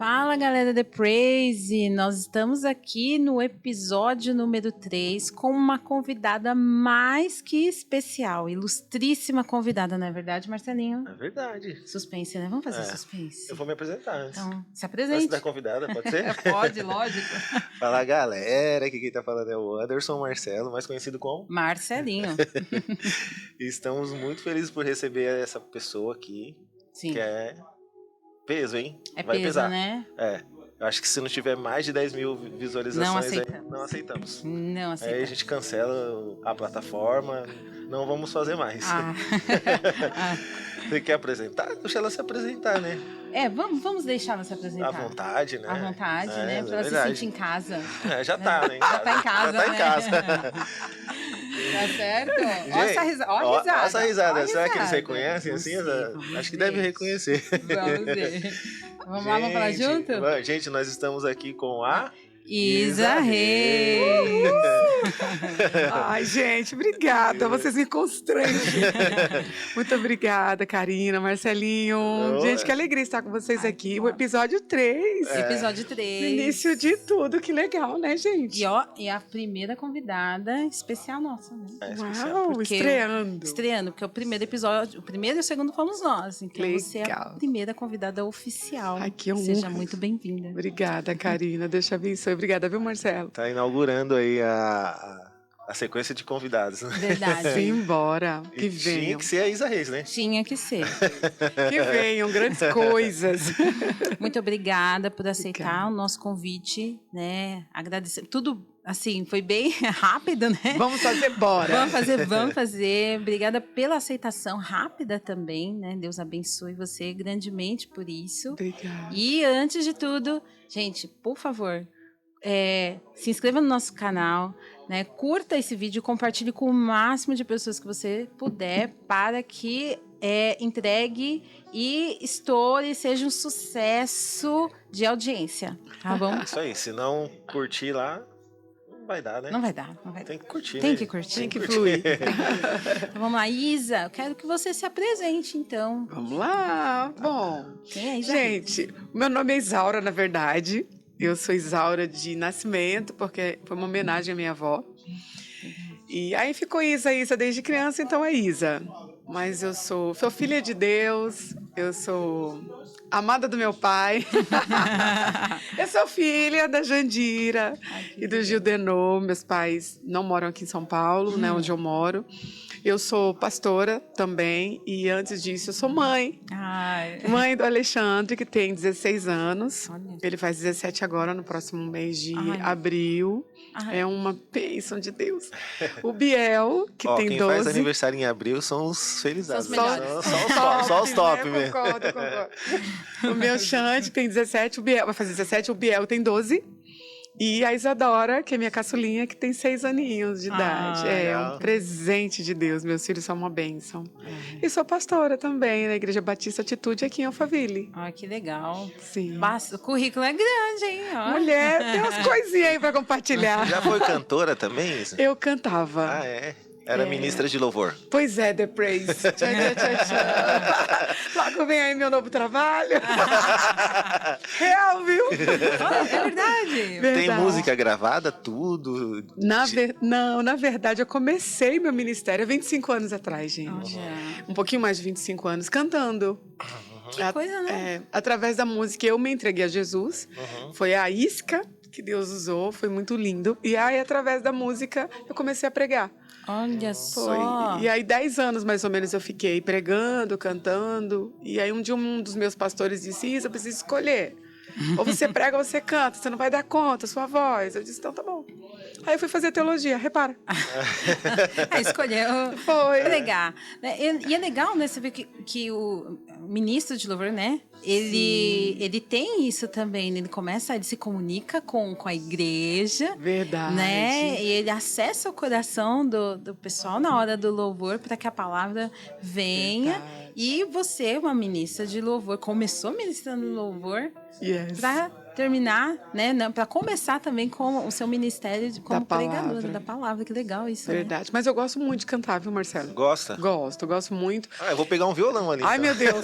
Fala, galera The Praise! Nós estamos aqui no episódio número 3 com uma convidada mais que especial, ilustríssima convidada, não é verdade, Marcelinho? É verdade. Suspense, né? Vamos fazer suspense. Eu vou me apresentar antes. Então, se apresente. Antes da convidada, pode ser? Pode, lógico. Fala, galera, aqui quem tá falando é o Anderson Marcelo, mais conhecido como Marcelinho. E estamos muito felizes por receber essa pessoa aqui. Sim. Que é peso, hein? É Vai peso, pesar. né? É. Eu acho que se não tiver mais de 10 mil visualizações, Não aceitamos. não aceitamos. Não aceitamos. Aí a gente cancela a plataforma, não vamos fazer mais. Você quer apresentar? Deixa ela se apresentar, né? Vamos deixar ela se apresentar. À vontade, né? À vontade, né? Pra ela se sentir em casa. Já tá, né? Já tá em casa, Já tá em casa. Tá certo? Gente, Olha essa risada. Olha essa risada. Olha Será que eles risada. reconhecem assim? Acho que deve reconhecer. Vamos ver. Vamos lá, vamos falar junto? Gente, nós estamos aqui com a Isa Reis. Ai, gente, obrigada. Vocês me constrangem. Muito obrigada, Karina, Marcelinho. Gente, que alegria estar com vocês aqui. O episódio 3. Episódio 3. Início de tudo. Que legal, né, gente? E a primeira convidada especial nossa, né? Uau, estreando. Estreando, porque o primeiro episódio, o primeiro e o segundo fomos nós. Então legal. Você é a primeira convidada oficial. Ai, que honra. Seja muito bem-vinda. Obrigada, Karina. Deus te abençoe. Obrigada, viu, Marcelo? Tá inaugurando aí a sequência de convidados. Verdade. Simbora. Que venham. Tinha que ser a Isa Reis, né? Tinha que ser. Que venham grandes coisas. Muito obrigada por aceitar o nosso convite, né? Agradecer. Tudo, assim, foi bem rápido, né? Vamos fazer, bora. Vamos fazer. Obrigada pela aceitação rápida também, né? Deus abençoe você grandemente por isso. Obrigada. E antes de tudo, gente, por favor, se inscreva no nosso canal, né? Curta esse vídeo, compartilhe com o máximo de pessoas que você puder para que entregue e estoure, seja um sucesso de audiência, tá bom? Isso aí, se não curtir lá, não vai dar, né? Não vai dar. Tem que curtir, Tem né? que curtir. Tem que fluir. Então, vamos lá, Isa, eu quero que você se apresente, então. Vamos lá. Bom, Quem é Isa? gente, meu nome é Isaura, na verdade. Eu sou Isaura de nascimento, porque foi uma homenagem à minha avó. E aí ficou Isa desde criança, então é Isa. Mas eu sou filha de Deus, eu sou amada do meu pai. Eu sou filha da Jandira e do Gildenô. Meus pais não moram aqui em São Paulo, né, onde eu moro. Eu sou pastora também e antes disso eu sou mãe. Ai. Mãe do Alexandre, que tem 16 anos. Olha. Ele faz 17 agora, no próximo mês de Ai. abril. Ai. É uma bênção de Deus. O Biel, que tem quem 12. faz aniversário em abril são os felizados. São os melhores. Só os top né? mesmo. Concordo. O meu Xande tem 17, o Biel vai fazer 17, o Biel tem 12. E a Isadora, que é minha caçulinha, que tem 6 aninhos de idade. É legal. um presente de Deus. Meus filhos são uma bênção. E sou pastora também, na Igreja Batista Atitude, aqui em Alphaville. Ai, que legal. Sim. O currículo é grande, hein? Ó. Mulher, tem umas coisinhas aí pra compartilhar. Já foi cantora também, Isa? Eu cantava. Ah, é? Era ministra de louvor. Pois é, The Praise. Tchau, tchau. Logo vem aí meu novo trabalho. Real, viu? É verdade. Tem música gravada, tudo? Não, na verdade, eu comecei meu ministério há 25 anos atrás, gente. Olha. Um pouquinho mais de 25 anos, cantando. Que coisa, né? Através da música, eu me entreguei a Jesus. Foi a isca que Deus usou, foi muito lindo. E aí, através da música, eu comecei a pregar. Olha Foi. só. E aí, 10 anos, mais ou menos, eu fiquei pregando, cantando. E aí, um dia, um dos meus pastores disse, Isa, eu preciso escolher. Ou você prega ou você canta, você não vai dar conta, sua voz. Eu disse, então tá bom. Aí eu fui fazer teologia, repara. Escolheu Foi. pregar. E é legal, né? Você vê que o ministro de louvor, né? Ele tem isso também, né? Ele se comunica com a igreja. Verdade. Né? E ele acessa o coração do pessoal na hora do louvor para que a palavra venha. Verdade. E você, uma ministra de louvor, começou ministrando louvor Yes. para terminar, né? Para começar também com o seu ministério como pregadora palavra. da palavra. Que legal isso, né? Verdade. Mas eu gosto muito de cantar, viu, Marcelo? Gosta? Gosto muito. Eu vou pegar um violão ali. Ai, então. meu Deus.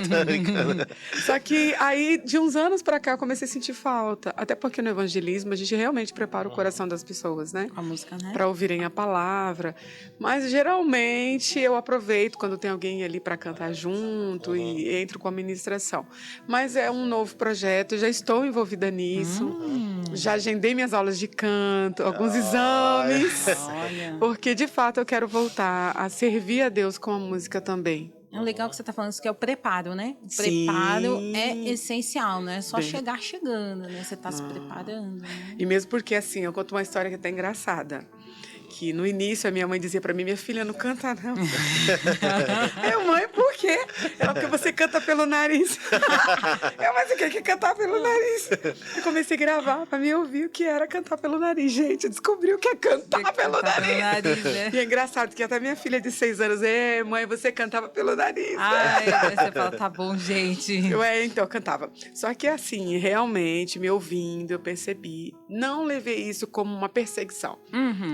Tô brincando. Só que aí, de uns anos pra cá, eu comecei a sentir falta. Até porque no evangelismo, a gente realmente prepara o coração das pessoas, né? Com a música, né? Para ouvirem a palavra. Mas, geralmente, eu aproveito quando tem alguém ali para cantar junto e entro com a ministração. Mas é um novo projeto, já estou envolvida nisso. Já agendei minhas aulas de canto, alguns exames. Olha. Porque, de fato, eu quero voltar a servir a Deus com a música também. É legal que você está falando isso, que é o preparo, né? O Sim. preparo é essencial, não é só Bem. chegar chegando, né? Você está se preparando, né? E mesmo porque, assim, eu conto uma história que é até engraçada. Que no início a minha mãe dizia pra mim, minha filha, não canta não. Eu, mãe, por quê? Ela, porque você canta pelo nariz. Mas eu quero cantar pelo nariz. Eu comecei a gravar pra me ouvir o que era cantar pelo nariz. Gente, descobri o que é cantar pelo nariz. Né? E é engraçado que até minha filha de 6 anos, mãe, você cantava pelo nariz. Ai, aí você fala, tá bom, gente. Então, eu cantava. Só que assim, realmente, me ouvindo, eu percebi. Não levei isso como uma perseguição.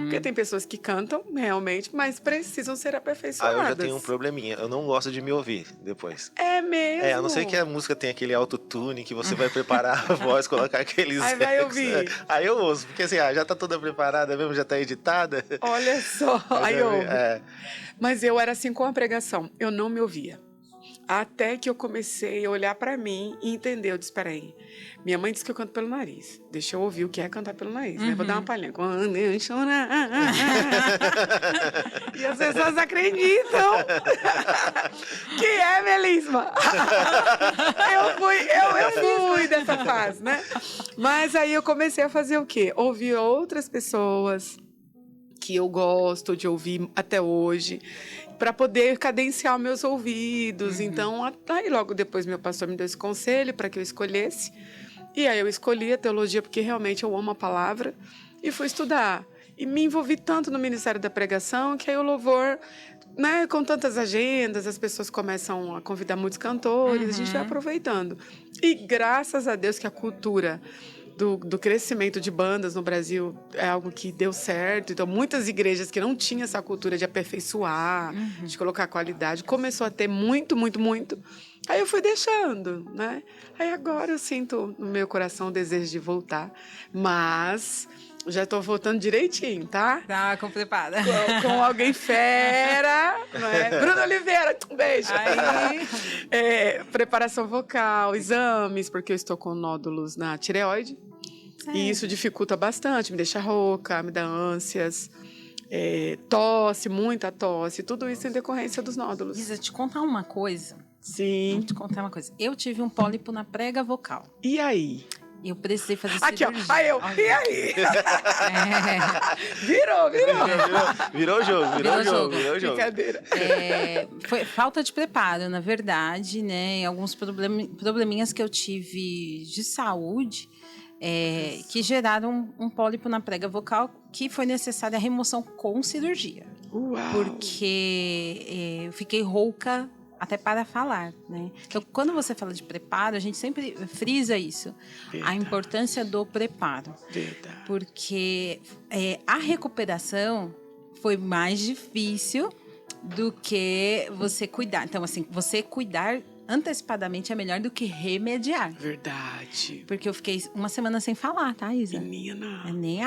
Porque tem pessoas que cantam, realmente, mas precisam ser aperfeiçoadas. Eu já tenho um probleminha. Eu não gosto de me ouvir depois. É mesmo? A não ser que a música tenha aquele autotune que você vai preparar a voz, colocar aqueles... Aí vai ouvir. Aí eu ouço, porque assim, já tá toda preparada mesmo, já tá editada. Olha só, aí eu ouvo. É. Mas eu era assim com a pregação, eu não me ouvia. Até que eu comecei a olhar pra mim e entender. Eu disse, peraí, minha mãe disse que eu canto pelo nariz. Deixa eu ouvir o que é cantar pelo nariz, né? Vou dar uma palhinha. Quando eu chorar... E as pessoas acreditam que é melisma. Eu fui dessa fase, né? Mas aí eu comecei a fazer o quê? Ouvir outras pessoas que eu gosto de ouvir até hoje, para poder cadenciar meus ouvidos. Então, aí logo depois meu pastor me deu esse conselho para que eu escolhesse. E aí eu escolhi a teologia porque realmente eu amo a palavra e fui estudar. E me envolvi tanto no Ministério da Pregação que aí o louvor, né, com tantas agendas, as pessoas começam a convidar muitos cantores, a gente vai aproveitando. E graças a Deus que a cultura do crescimento de bandas no Brasil é algo que deu certo. Então, muitas igrejas que não tinham essa cultura de aperfeiçoar, de colocar qualidade, começou a ter muito. Aí eu fui deixando, né? Aí agora eu sinto no meu coração o desejo de voltar. Mas já estou voltando direitinho, tá? Tá, preparada. Com alguém fera, não é? Bruno Oliveira, um beijo. Aí. Preparação vocal, exames, porque eu estou com nódulos na tireoide. E isso dificulta bastante, me deixa rouca, me dá ânsias, tosse, muita tosse. Tudo isso em decorrência dos nódulos. Isa, te contar uma coisa. Sim. Vou te contar uma coisa. Eu tive um pólipo na prega vocal. E aí? Eu precisei fazer Aqui, cirurgia. ó. Aí eu. Olha. E aí? Virou. Virou jogo. Brincadeira. Foi falta de preparo, na verdade, né? Alguns probleminhas que eu tive de saúde que geraram um pólipo na prega vocal que foi necessária a remoção com cirurgia. Uau. Porque eu fiquei rouca até para falar, né? Então, quando você fala de preparo, a gente sempre frisa isso. Verdade. A importância do preparo. Verdade. Porque a recuperação foi mais difícil do que você cuidar. Então, assim, você cuidar antecipadamente é melhor do que remediar. Verdade. Porque eu fiquei uma semana sem falar, tá, Isa? Menina. Nem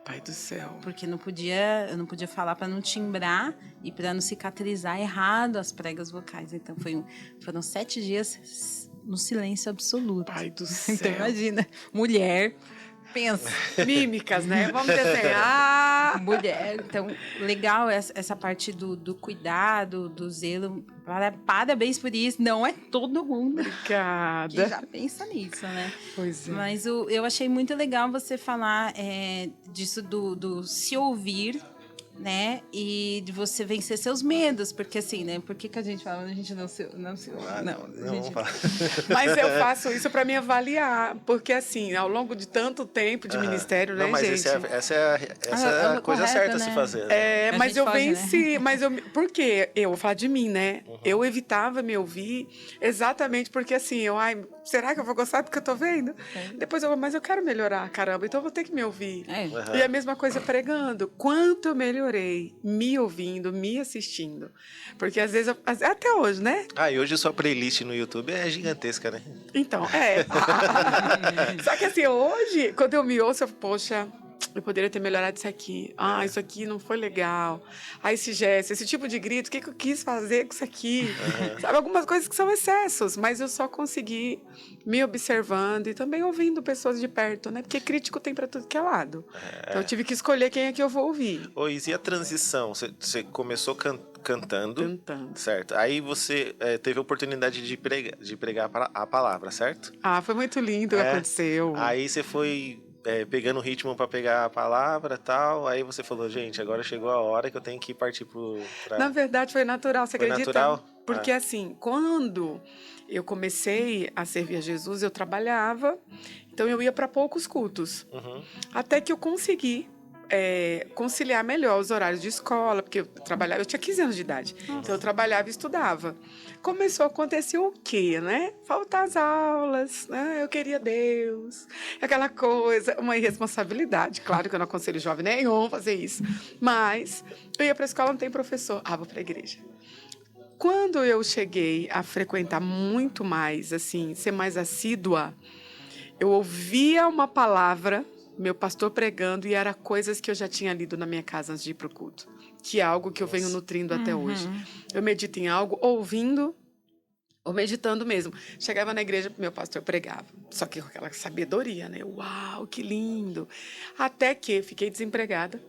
Pai do céu. porque eu não podia falar para não timbrar e para não cicatrizar errado as pregas vocais. Então foram 7 dias no silêncio absoluto. Pai do céu. Então imagina, mulher, pensa. Mímicas, né? Vamos desenhar. Mulher, então legal essa parte do cuidado, do zelo. Parabéns por isso. Não é todo mundo que Obrigada. já pensa nisso, né? Pois é. Mas eu achei muito legal você falar disso do se ouvir né? E de você vencer seus medos, porque assim, né? Por que a gente fala, a gente não se Não, gente... fala. Mas eu faço isso para me avaliar, porque assim, ao longo de tanto tempo de ministério, Não, né, mas gente? essa é a coisa correta, certa a né? se fazer. Né? A Mas gente eu foge, né? venci, por quê? Eu vou falar de mim, né? Eu evitava me ouvir exatamente porque assim, será que eu vou gostar do que eu tô vendo? Depois mas eu quero melhorar, caramba, então eu vou ter que me ouvir. E a mesma coisa pregando. Quanto eu melhorei me ouvindo, me assistindo. Porque às vezes, até hoje, né? E hoje sua playlist no YouTube é gigantesca, né? Então, Só que assim, hoje, quando eu me ouço, eu falo, poxa, eu poderia ter melhorado isso aqui. Isso aqui não foi legal. Esse gesto, esse tipo de grito, o que eu quis fazer com isso aqui? Sabe, algumas coisas que são excessos, mas eu só consegui me observando e também ouvindo pessoas de perto, né? Porque crítico tem pra tudo que é lado. Então eu tive que escolher quem é que eu vou ouvir. Isa, e a transição? Você começou cantando, certo? Aí você teve a oportunidade de pregar a palavra, certo? Foi muito lindo o que aconteceu. Aí você foi pegando o ritmo para pegar a palavra e tal, aí você falou, gente, agora chegou a hora que eu tenho que partir pra... Na verdade, foi natural, você acredita? Natural? Porque assim, quando eu comecei a servir a Jesus, eu trabalhava, então eu ia para poucos cultos. Até que eu consegui conciliar melhor os horários de escola, porque eu tinha 15 anos de idade, então eu trabalhava e estudava. Começou a acontecer o quê, né? Faltar as aulas, né? Eu queria Deus, aquela coisa, uma irresponsabilidade. Claro que eu não aconselho jovem nenhum fazer isso, mas eu ia para a escola, não tem professor, vou para a igreja. Quando eu cheguei a frequentar muito mais, assim, ser mais assídua, eu ouvia uma palavra, meu pastor pregando, e era coisas que eu já tinha lido na minha casa antes de ir para o culto, que é algo que eu venho nutrindo até hoje. Eu medito em algo, ouvindo ou meditando mesmo. Chegava na igreja, meu pastor pregava, só que com aquela sabedoria, né? Uau, que lindo! Até que fiquei desempregada.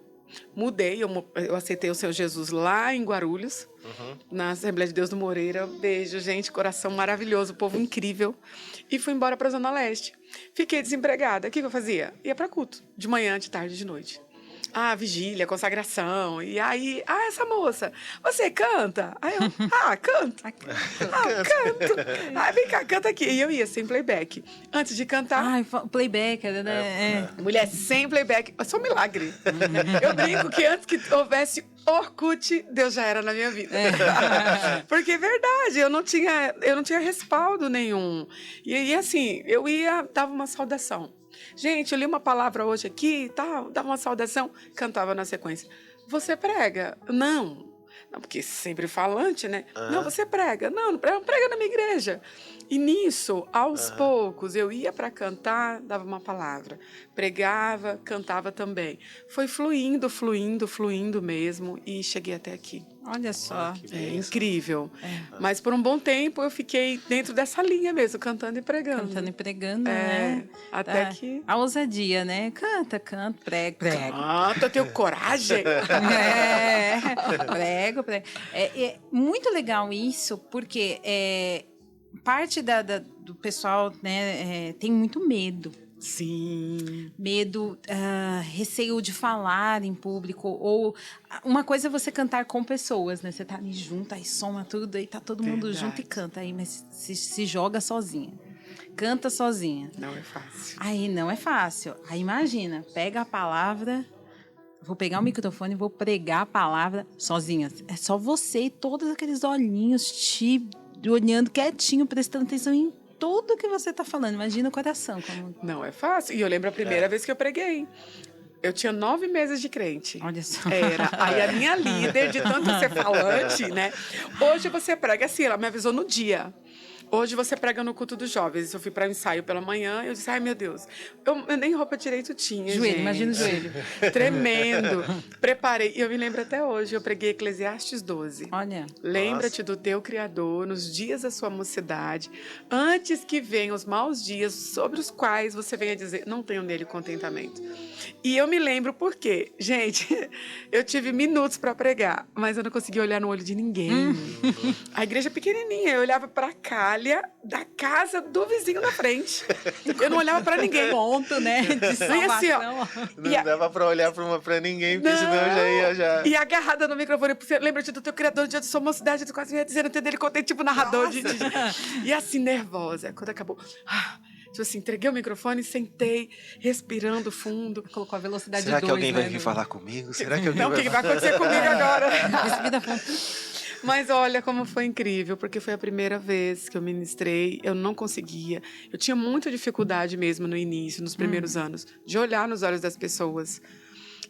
Mudei, eu aceitei o Senhor Jesus lá em Guarulhos, na Assembleia de Deus do Moreira. Beijo, gente, coração maravilhoso, povo incrível. E fui embora para a Zona Leste. Fiquei desempregada. O que eu fazia? Ia para culto, de manhã, de tarde, de noite. Vigília, consagração. E aí, essa moça, você canta? Aí eu, canto. Canto. Vem cá, canta aqui. E eu ia sem playback. Antes de cantar... playback, né? Mulher sem playback. É só um milagre. Eu brinco que antes que houvesse Orkut, Deus já era na minha vida. Porque é verdade, eu não tinha respaldo nenhum. E assim, eu dava uma saudação. Gente, eu li uma palavra hoje aqui e tal, dava uma saudação, cantava na sequência. Você prega? Não, porque sempre falante, né? Não, você prega. Não, prega na minha igreja. E nisso, aos poucos, eu ia para cantar, dava uma palavra. Pregava, cantava também. Foi fluindo mesmo e cheguei até aqui. Olha só. Incrível. Mas por um bom tempo eu fiquei dentro dessa linha mesmo, cantando e pregando. Né? Até que... A ousadia, né? Canta, prega. Canta, eu tenho coragem. Prego. É muito legal isso, porque parte do pessoal, né, tem muito medo. Sim. Medo, receio de falar em público. Ou uma coisa é você cantar com pessoas, né? Você tá ali junto, aí soma tudo, aí tá todo mundo junto e canta. Aí, mas se joga sozinha. Canta sozinha. Não é fácil. Aí não é fácil. Aí imagina, pega a palavra, vou pegar o microfone e vou pregar a palavra sozinha. É só você e todos aqueles olhinhos te olhando quietinho, prestando atenção em tudo que você tá falando. Imagina o coração. Não é fácil. E eu lembro a primeira vez que eu preguei. Eu tinha 9 meses de crente. Olha só. Era. Aí a minha líder, de tanto ser falante, né? Hoje você prega assim, ela me avisou no dia. Hoje você prega no culto dos jovens. Eu fui para o ensaio pela manhã e eu disse, meu Deus, eu nem roupa direito tinha, joelho, gente. imagina o joelho. Tremendo. Preparei. E eu me lembro até hoje, eu preguei Eclesiastes 12. Olha. Lembra-te do teu Criador nos dias da sua mocidade, antes que venham os maus dias sobre os quais você venha dizer, não tenho nele contentamento. E eu me lembro por quê? Gente, eu tive minutos para pregar, mas eu não conseguia olhar no olho de ninguém. A igreja é pequenininha, eu olhava para cá toalha da casa do vizinho da frente. Eu não olhava pra ninguém. Ponto, né? De salvação. E assim, ó, Não dava pra olhar pra ninguém, porque senão eu já ia... E agarrada no microfone, porque lembra-te do teu criador, dia de sua mocidade, eu quase ia dizendo, dele, contei tipo narrador. E assim, nervosa. Quando acabou... Tipo assim, entreguei o microfone, sentei, respirando fundo. Colocou a velocidade Será 2, que alguém vai né? vir falar comigo? Será que alguém Não, o vai... que vai acontecer comigo agora? Respira fundo. Mas olha como foi incrível, porque foi a primeira vez que eu ministrei, eu não conseguia. Eu tinha muita dificuldade mesmo no início, nos primeiros anos, de olhar nos olhos das pessoas.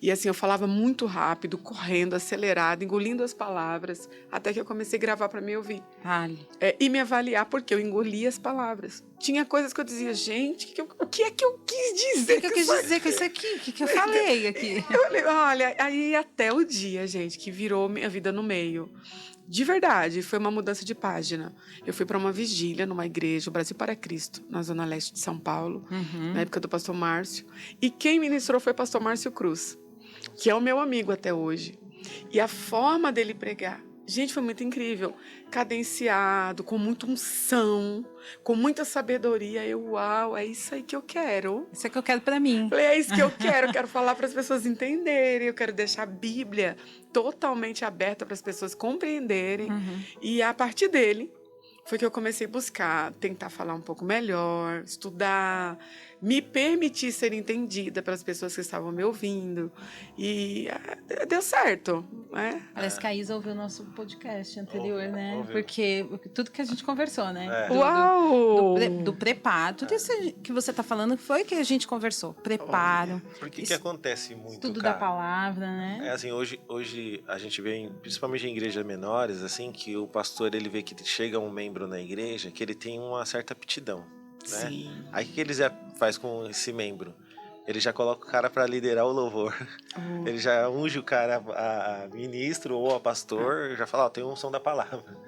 E assim, eu falava muito rápido, correndo, acelerado, engolindo as palavras, até que eu comecei a gravar para me ouvir. Vale. E me avaliar, porque eu engolia as palavras. Tinha coisas que eu dizia, gente, o que é que eu quis dizer? O que eu quis dizer com isso aqui? O que eu falei aqui? Eu falei, olha, aí até o dia, gente, que virou minha vida no meio. De verdade, foi uma mudança de página. Eu fui para uma vigília numa igreja, o Brasil para Cristo, na zona leste de São Paulo, na época do pastor Márcio. E quem ministrou foi o pastor Márcio Cruz, que é o meu amigo até hoje. E a forma dele pregar, gente, foi muito incrível. Cadenciado, com muita unção, com muita sabedoria. Uau, é isso aí que eu quero. Isso é que eu quero pra mim. Falei, é isso que eu quero falar para as pessoas entenderem, eu quero deixar a Bíblia totalmente aberta para as pessoas compreenderem. E a partir dele, foi que eu comecei a buscar, tentar falar um pouco melhor, estudar, me permitir ser entendida pelas pessoas que estavam me ouvindo. E deu certo, né? Parece que a Isa ouviu o nosso podcast anterior, né? Ouviu. Porque tudo que a gente conversou, né? Uau! Do preparo. Tudo isso que você tá falando foi que a gente conversou. Preparo. Porque que acontece muito, Tudo cara? da palavra, né? É assim, hoje a gente vê, principalmente em igrejas menores, assim, que o pastor, ele vê que chega um membro na igreja que ele tem uma certa aptidão, né? Sim. Aí o que ele já faz com esse membro? Ele já coloca o cara para liderar o louvor. Ele já unge o cara a ministro ou a pastor, já fala, ó, tem unção da palavra.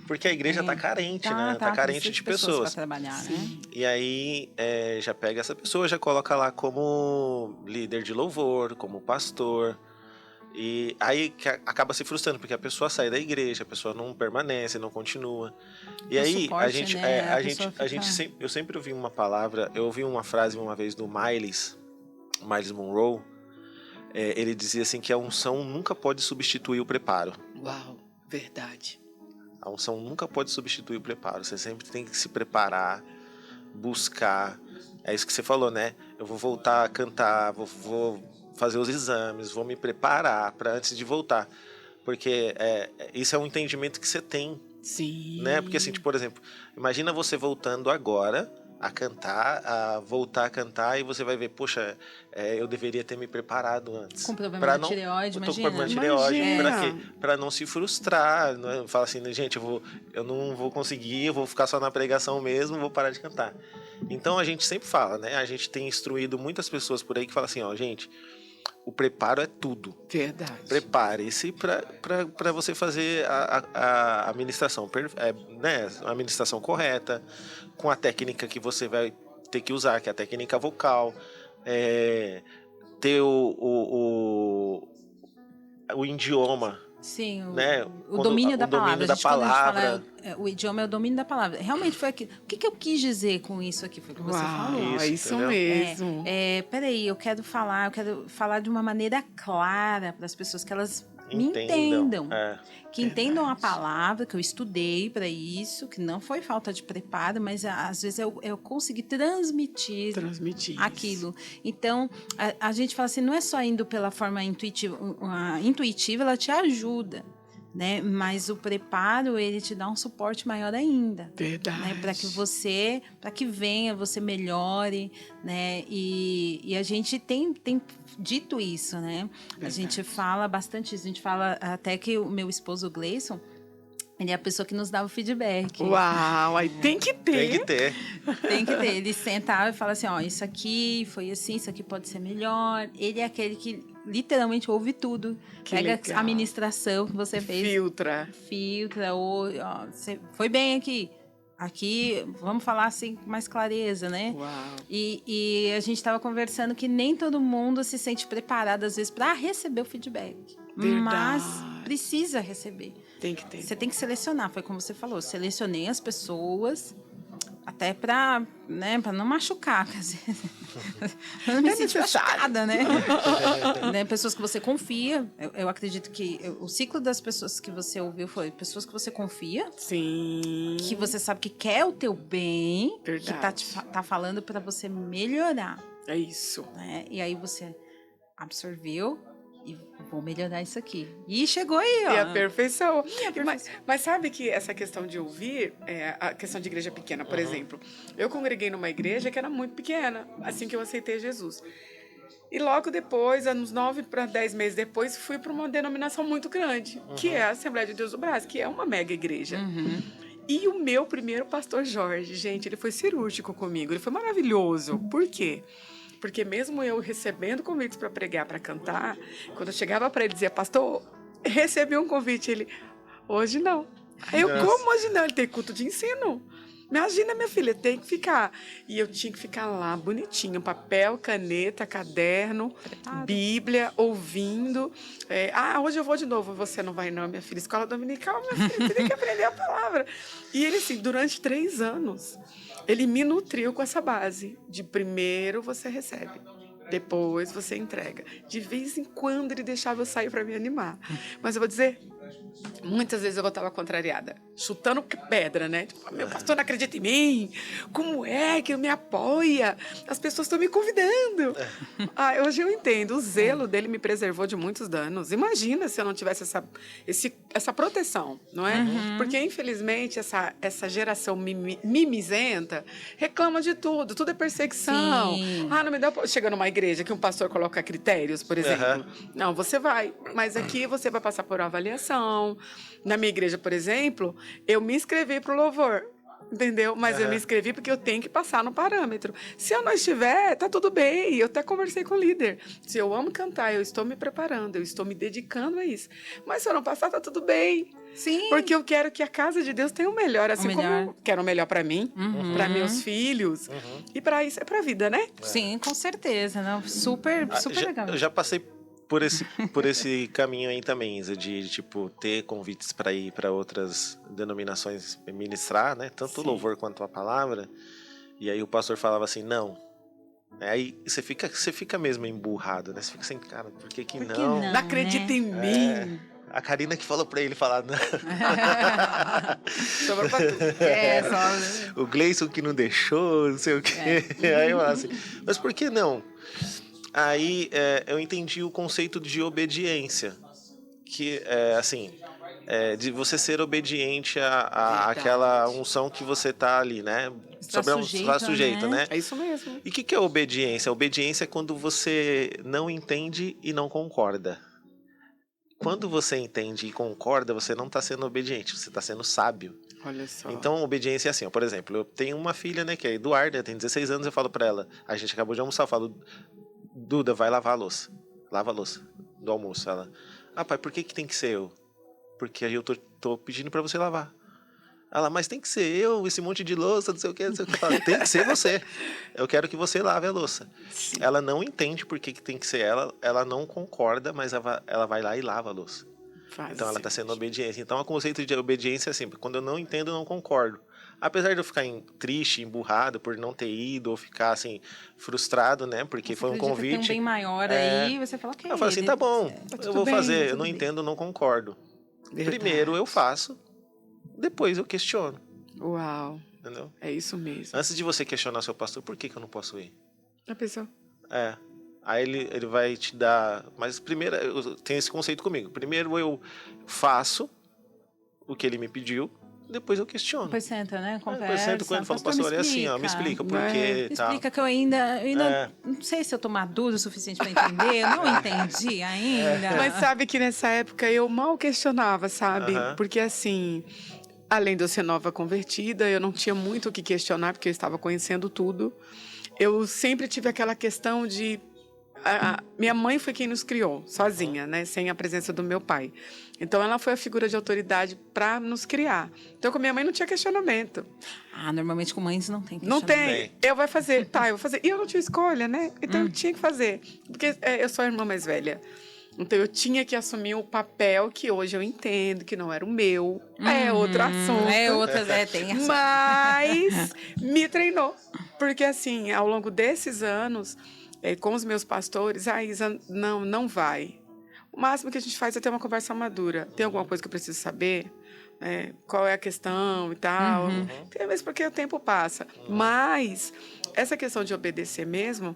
Porque a igreja tá carente, né? Tá carente de pessoas. Pra trabalhar, né? E aí já pega essa pessoa, já coloca lá como líder de louvor, como pastor. E aí que acaba se frustrando, porque a pessoa sai da igreja, a pessoa não permanece, não continua. E aí suporte, a gente, né? eu sempre ouvi uma palavra, eu ouvi uma frase uma vez do Miles Monroe. Ele dizia assim que a unção nunca pode substituir o preparo. Uau, verdade. A unção nunca pode substituir o preparo. Você sempre tem que se preparar, buscar. É isso que você falou, né? Eu vou voltar a cantar, vou fazer os exames, vou me preparar para antes de voltar. Porque isso é um entendimento que você tem. Sim. Né? Porque assim, tipo, por exemplo, imagina você voltando agora a cantar, a voltar a cantar e você vai ver, poxa, eu deveria ter me preparado antes. Com problema de tireoide, eu tô com imagina. problema de tireoide, pra Imagina. quê? Pra não se frustrar, né? Fala assim, gente, eu não vou conseguir, eu vou ficar só na pregação mesmo, vou parar de cantar. Então a gente sempre fala, né? A gente tem instruído muitas pessoas por aí que falam assim, ó, gente, o preparo é tudo. Verdade. Prepare-se para você fazer a administração, né? A administração correta, com a técnica que você vai ter que usar, que é a técnica vocal, ter o idioma. Sim, né? o domínio da palavra. Domínio da palavra. O idioma é o domínio da palavra. Realmente foi aquilo. O que eu quis dizer com isso aqui? Foi o que você falou. Isso entendeu? mesmo. Peraí, eu quero falar de uma maneira clara para as pessoas, que elas me Entendam. entendam. Que entendam a palavra, que eu estudei para isso, que não foi falta de preparo, mas às vezes eu consegui transmitir aquilo. Então, a gente fala assim, não é só indo pela forma intuitiva. A intuitiva, ela te ajuda, né? Mas o preparo, ele te dá um suporte maior ainda. Verdade. Né? Para que venha, você melhore, né? E a gente tem dito isso, né? Verdade. A gente fala bastante isso. A gente fala até que o meu esposo, o Gleison, ele é a pessoa que nos dá o feedback. Uau, aí tem que ter. Tem que ter. Tem que ter. Ele senta e fala assim, ó, isso aqui foi assim, isso aqui pode ser melhor. Ele é aquele que literalmente ouve tudo. Que pega legal. a ministração que você fez. Filtra. Ou, ó, você foi bem aqui. aqui, vamos falar assim com mais clareza, né? Uau. E a gente estava conversando que nem todo mundo se sente preparado, às vezes, para receber o feedback. Verdade. Mas precisa receber. Tem que ter. Você tem que selecionar, foi como você falou. Selecionei as pessoas, até para, né, para não machucar. Quer dizer, eu não me sinto machucada, né? Né? Pessoas que você confia. Eu acredito que o ciclo das pessoas que você ouviu foi pessoas que você confia. Sim. Que você sabe que quer o teu bem. Verdade. Que tá falando para você melhorar. É isso. Né? E aí você absorveu e vou melhorar isso aqui. E chegou aí, ó. E a perfeição. Mas sabe que essa questão de ouvir, a questão de igreja pequena, por exemplo. Eu congreguei numa igreja que era muito pequena, assim que eu aceitei Jesus. E logo depois, uns 9 para 10 meses depois, fui para uma denominação muito grande, que é a Assembleia de Deus do Brasil, que é uma mega igreja. E o meu primeiro pastor Jorge, gente, ele foi cirúrgico comigo, ele foi maravilhoso. Por quê? Porque mesmo eu recebendo convites para pregar, para cantar, quando eu chegava para ele e dizia, pastor, recebi um convite, ele, hoje não. Aí eu, como hoje não? Ele tem culto de ensino. Imagina, minha filha, tem que ficar. E eu tinha que ficar lá, bonitinho, papel, caneta, caderno, Bíblia, ouvindo. Hoje eu vou de novo. Você não vai não, minha filha. Escola dominical, minha filha, você tem que aprender a palavra. E ele, assim, durante 3 anos, ele me nutriu com essa base de primeiro você recebe, depois você entrega. De vez em quando ele deixava eu sair para me animar. Mas eu vou dizer, muitas vezes eu voltava contrariada, chutando pedra, né? Tipo, meu pastor não acredita em mim. Como é que me apoia? As pessoas estão me convidando. Hoje eu entendo. O zelo dele me preservou de muitos danos. Imagina se eu não tivesse essa proteção, não é? Porque, infelizmente, essa geração mimizenta reclama de tudo. Tudo é perseguição. Sim. Não me dá... Chega numa igreja que um pastor coloca critérios, por exemplo. Não, você vai. Mas aqui você vai passar por uma avaliação. Na minha igreja, por exemplo, eu me inscrevi para o louvor, entendeu? Mas eu me inscrevi porque eu tenho que passar no parâmetro. Se eu não estiver, tá tudo bem. Eu até conversei com o líder. Se eu amo cantar, eu estou me preparando, eu estou me dedicando a isso. Mas se eu não passar, tá tudo bem. Sim. Porque eu quero que a casa de Deus tenha o melhor, assim como eu quero o melhor para mim, para meus filhos. E para isso, é para a vida, né? Sim, com certeza. Não? Super legal. Eu já passei por esse caminho aí também, Isa, de tipo ter convites para ir para outras denominações ministrar, né? Tanto o louvor quanto a palavra. E aí o pastor falava assim, não. Aí você fica mesmo emburrado, né? Você fica assim, cara, por que não? Não acredita em mim. A Karina que falou pra ele falar, não. Sobra pra tudo. O Gleison que não deixou, não sei o quê. Aí eu falo assim, mas por que não? Aí eu entendi o conceito de obediência, que é assim, de você ser obediente àquela unção que você tá ali, né? Está sujeito, né? É isso mesmo. E o que é obediência? Obediência é quando você não entende e não concorda. Quando você entende e concorda, você não está sendo obediente, você está sendo sábio. Olha só. Então, obediência é assim, ó, por exemplo, eu tenho uma filha, né, que é a Eduarda, tem 16 anos, eu falo para ela, a gente acabou de almoçar, eu falo, Duda, vai lavar a louça. Lava a louça do almoço. Ela, pai, por que tem que ser eu? Porque aí eu tô pedindo para você lavar. Ela, mas tem que ser eu, esse monte de louça, não sei o que, não sei o que. Fala, tem que ser você. Eu quero que você lave a louça. Sim. Ela não entende por que tem que ser ela não concorda, mas ela vai lá e lava a louça. Então ela está sendo obediente. Então o conceito de obediência é assim, quando eu não entendo, eu não concordo. Apesar de eu ficar triste, emburrado por não ter ido, ou ficar assim, frustrado, né? Porque foi um convite. Tem um bem maior aí, você fala, ok. Eu falo assim, tá bom, eu vou fazer, eu não entendo, não concordo. Verdade. Primeiro eu faço, depois eu questiono. Uau. Entendeu? É isso mesmo. Antes de você questionar seu pastor, por que eu não posso ir? A pessoa. Aí ele vai te dar... Mas primeiro, tem esse conceito comigo. Primeiro eu faço o que ele me pediu, depois eu questiono. Depois senta, né? Conversa. Depois sento com ele e falo, pastor, é assim, ó, me explica por quê. Explica que eu ainda não sei se eu tô maduro o suficiente para entender, eu não entendi ainda. Mas sabe que nessa época eu mal questionava, sabe? Porque assim, além de eu ser nova convertida, eu não tinha muito o que questionar, porque eu estava conhecendo tudo. Eu sempre tive aquela questão de... minha mãe foi quem nos criou, sozinha, né? Sem a presença do meu pai. Então, ela foi a figura de autoridade para nos criar. Então, com minha mãe não tinha questionamento. Normalmente com mães não tem Não questionamento. tem. Eu vou fazer. Tá, eu vou fazer. E eu não tinha escolha, né? Então, eu tinha que fazer. Porque eu sou a irmã mais velha. Então, eu tinha que assumir o papel que hoje eu entendo que não era o meu. É outro assunto. Tem essa. Mas me treinou. Porque, assim, ao longo desses anos, com os meus pastores, a Isa, não vai. O máximo que a gente faz é ter uma conversa madura. Tem alguma coisa que eu preciso saber? Qual é a questão e tal? Tem mesmo porque o tempo passa. Mas essa questão de obedecer mesmo,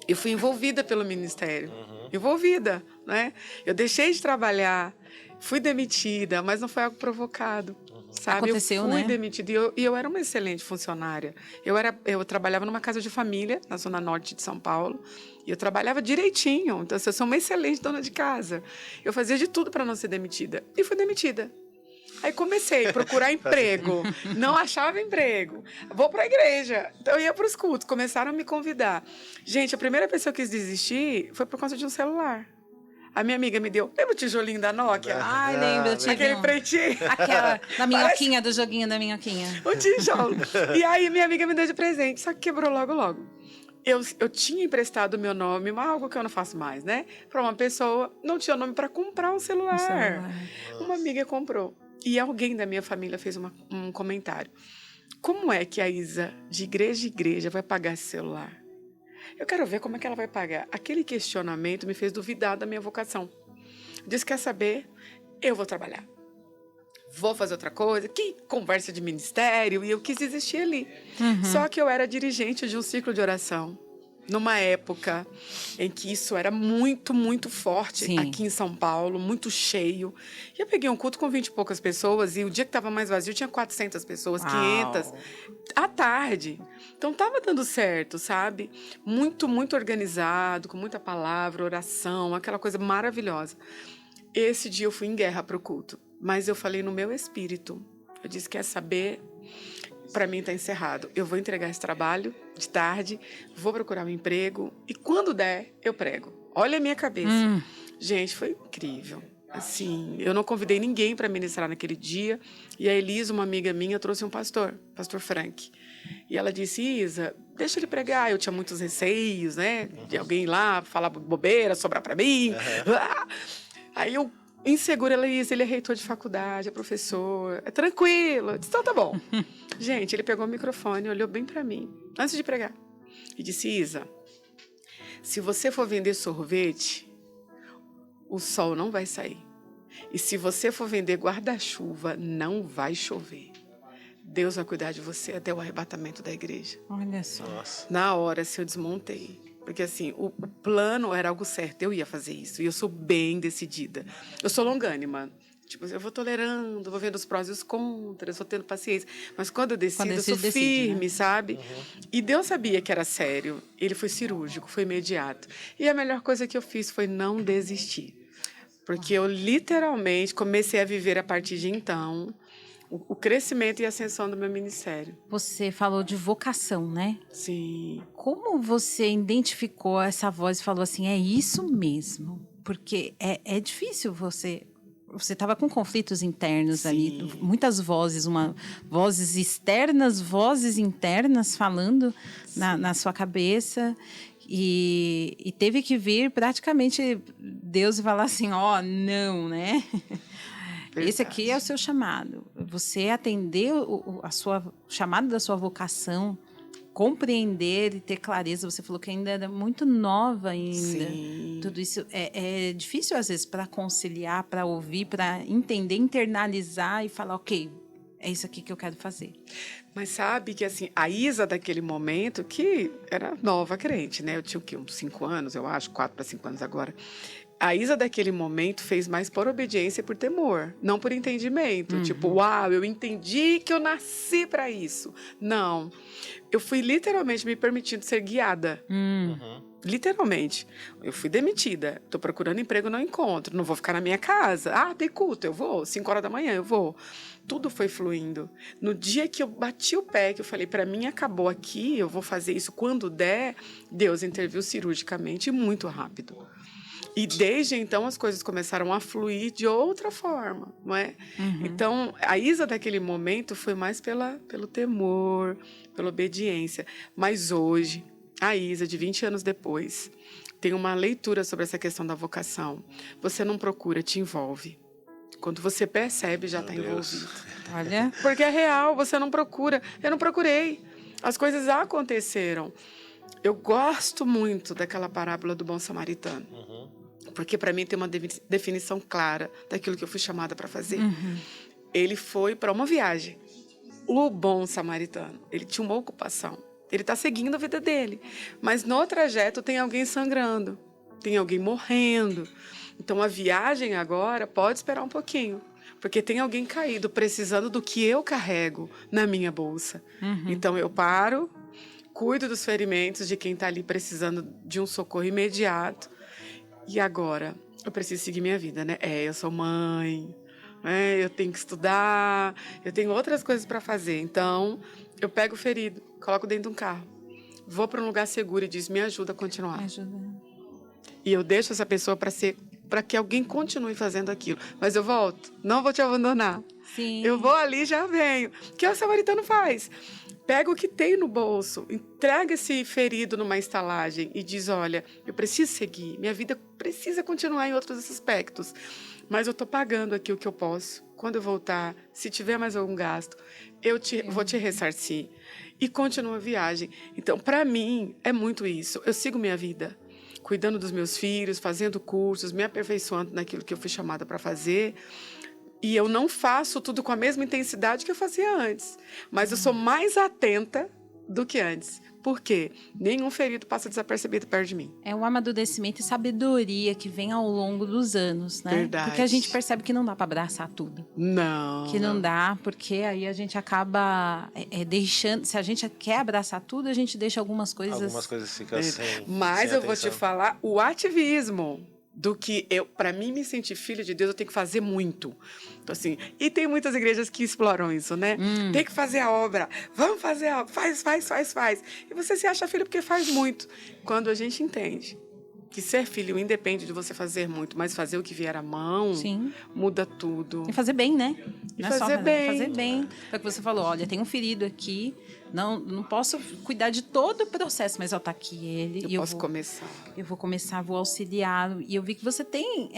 eu fui envolvida pelo ministério. Envolvida, né? Eu deixei de trabalhar, fui demitida, mas não foi algo provocado. Sabe? Aconteceu, eu fui né? demitida e eu era uma excelente funcionária. Eu trabalhava numa casa de família, na zona norte de São Paulo, e eu trabalhava direitinho. Então, eu sou uma excelente dona de casa. Eu fazia de tudo para não ser demitida. E fui demitida. Aí comecei a procurar emprego. Não achava emprego. Vou para a igreja. Então, eu ia para os cultos. Começaram a me convidar. Gente, a primeira pessoa que quis desistir foi por conta de um celular. A minha amiga me deu. Lembra o tijolinho da Nokia? Ai, lembro. Eu tive Aquele pretinho. Aquela da minhoquinha, do joguinho da minhoquinha. O tijolo. E aí, minha amiga me deu de presente. Só que quebrou logo. Eu tinha emprestado o meu nome, algo que eu não faço mais, né? Para uma pessoa. Não tinha nome para comprar um celular. Uma amiga comprou. E alguém da minha família fez um comentário. Como é que a Isa, de igreja em igreja, vai pagar esse celular? Eu quero ver como é que ela vai pagar. Aquele questionamento me fez duvidar da minha vocação. Disse, quer saber? Eu vou trabalhar. Vou fazer outra coisa. Que conversa de ministério. E eu quis existir ali. Só que eu era dirigente de um ciclo de oração. Numa época em que isso era muito, muito forte. Sim. Aqui em São Paulo, muito cheio. E eu peguei um culto com 20 e poucas pessoas, e o dia que estava mais vazio tinha 400 pessoas, 500, à tarde. Então, estava dando certo, sabe? Muito, muito organizado, com muita palavra, oração, aquela coisa maravilhosa. Esse dia eu fui em guerra para o culto, mas eu falei no meu espírito. Eu disse, quer saber? Para mim está encerrado. Eu vou entregar esse trabalho de tarde, vou procurar um emprego e quando der, eu prego. Olha a minha cabeça. Gente, foi incrível. Assim, eu não convidei ninguém para ministrar naquele dia e a Elisa, uma amiga minha, trouxe um pastor Frank. E ela disse, Isa, deixa ele pregar. Eu tinha muitos receios, né? De alguém lá falar bobeira, sobrar para mim. Aí eu insegura, ela disse, ele é reitor de faculdade, é professor, é tranquilo. Eu disse, então tá bom. Gente, ele pegou o microfone, olhou bem pra mim, antes de pregar, e disse, Isa, se você for vender sorvete, o sol não vai sair. E se você for vender guarda-chuva, não vai chover. Deus vai cuidar de você até o arrebatamento da igreja. Olha só. Nossa. Na hora, assim, eu desmontei. Porque, assim, o plano era algo certo. Eu ia fazer isso. E eu sou bem decidida. Eu sou longânima. Tipo, eu vou tolerando, vou vendo os prós e os contras, vou tendo paciência. Mas quando eu decido, eu sou firme, né? Sabe? E Deus sabia que era sério. Ele foi cirúrgico, foi imediato. E a melhor coisa que eu fiz foi não desistir. Porque eu, literalmente, comecei a viver a partir de então o crescimento e a ascensão do meu ministério. Você falou de vocação, né? Sim. Como você identificou essa voz e falou assim, é isso mesmo? Porque é difícil você estava com conflitos internos. Sim. Ali, muitas vozes, vozes externas, vozes internas falando na sua cabeça. E teve que vir praticamente Deus e falar assim, não, né? Verdade. Esse aqui é o seu chamado. Você atender o chamado da sua vocação, compreender e ter clareza. Você falou que ainda era muito nova ainda. Sim. Tudo isso é difícil às vezes para conciliar, para ouvir, para entender, internalizar e falar, ok, é isso aqui que eu quero fazer. Mas sabe que assim, a Isa daquele momento, que era nova crente, né? Eu tinha o quê? Uns 5 anos, eu acho, 4 para 5 anos agora. A Isa daquele momento fez mais por obediência e por temor, não por entendimento. Tipo, uau, eu entendi que eu nasci para isso. Não. Eu fui literalmente me permitindo ser guiada. Literalmente. Eu fui demitida. Tô procurando emprego, não encontro. Não vou ficar na minha casa. Ah, tem culto, eu vou. 5 horas da manhã, eu vou. Tudo foi fluindo. No dia que eu bati o pé, que eu falei, para mim acabou aqui, eu vou fazer isso quando der, Deus interviu cirurgicamente e muito rápido. E desde então as coisas começaram a fluir de outra forma, não é? Então, a Isa daquele momento foi mais pelo temor, pela obediência. Mas hoje, a Isa, de 20 anos depois, tem uma leitura sobre essa questão da vocação. Você não procura, te envolve. Quando você percebe, já está envolvido. Olha. Porque é real, você não procura. Eu não procurei. As coisas aconteceram. Eu gosto muito daquela parábola do bom samaritano. Porque para mim tem uma definição clara daquilo que eu fui chamada para fazer. Ele foi para uma viagem. O bom samaritano, ele tinha uma ocupação. Ele está seguindo a vida dele. Mas no trajeto tem alguém sangrando. Tem alguém morrendo. Então a viagem agora pode esperar um pouquinho. Porque tem alguém caído precisando do que eu carrego na minha bolsa. Então eu paro, cuido dos ferimentos de quem está ali precisando de um socorro imediato. E agora, eu preciso seguir minha vida, né? Eu sou mãe, eu tenho que estudar, eu tenho outras coisas para fazer. Então, eu pego o ferido, coloco dentro de um carro, vou para um lugar seguro e diz, me ajuda a continuar. Me ajuda. E eu deixo essa pessoa para que alguém continue fazendo aquilo. Mas eu volto, não vou te abandonar. Sim. Eu vou ali e já venho. O que o samaritano faz? Pega o que tem no bolso, entrega esse ferido numa estalagem e diz, olha, eu preciso seguir, minha vida precisa continuar em outros aspectos, mas eu estou pagando aqui o que eu posso. Quando eu voltar, se tiver mais algum gasto, vou te ressarcir. E continua a viagem. Então, para mim, é muito isso. Eu sigo minha vida, cuidando dos meus filhos, fazendo cursos, me aperfeiçoando naquilo que eu fui chamada para fazer. E eu não faço tudo com a mesma intensidade que eu fazia antes. Mas eu sou mais atenta do que antes. Por quê? Nenhum ferido passa desapercebido perto de mim. É um amadurecimento e sabedoria que vem ao longo dos anos, né? Verdade. Porque a gente percebe que não dá para abraçar tudo. Não. Que não dá, porque aí a gente acaba deixando... Se a gente quer abraçar tudo, a gente deixa algumas coisas... Algumas coisas ficam sem Mas sem eu vou te atenção. falar o ativismo do que para mim me sentir filha de Deus, eu tenho que fazer muito. Então, assim, e tem muitas igrejas que exploram isso, né? Tem que fazer a obra, vamos fazer a obra, faz. E você se acha filho porque faz muito. Quando a gente entende que ser filho independe de você fazer muito, mas fazer o que vier à mão, Sim. muda tudo. E fazer bem, né? E Não é só fazer bem. Fazer bem. É o que você falou, olha, tem um ferido aqui, não posso cuidar de todo o processo, mas tá aqui ele. Eu posso começar. Eu vou começar, vou auxiliá-lo. E eu vi que você tem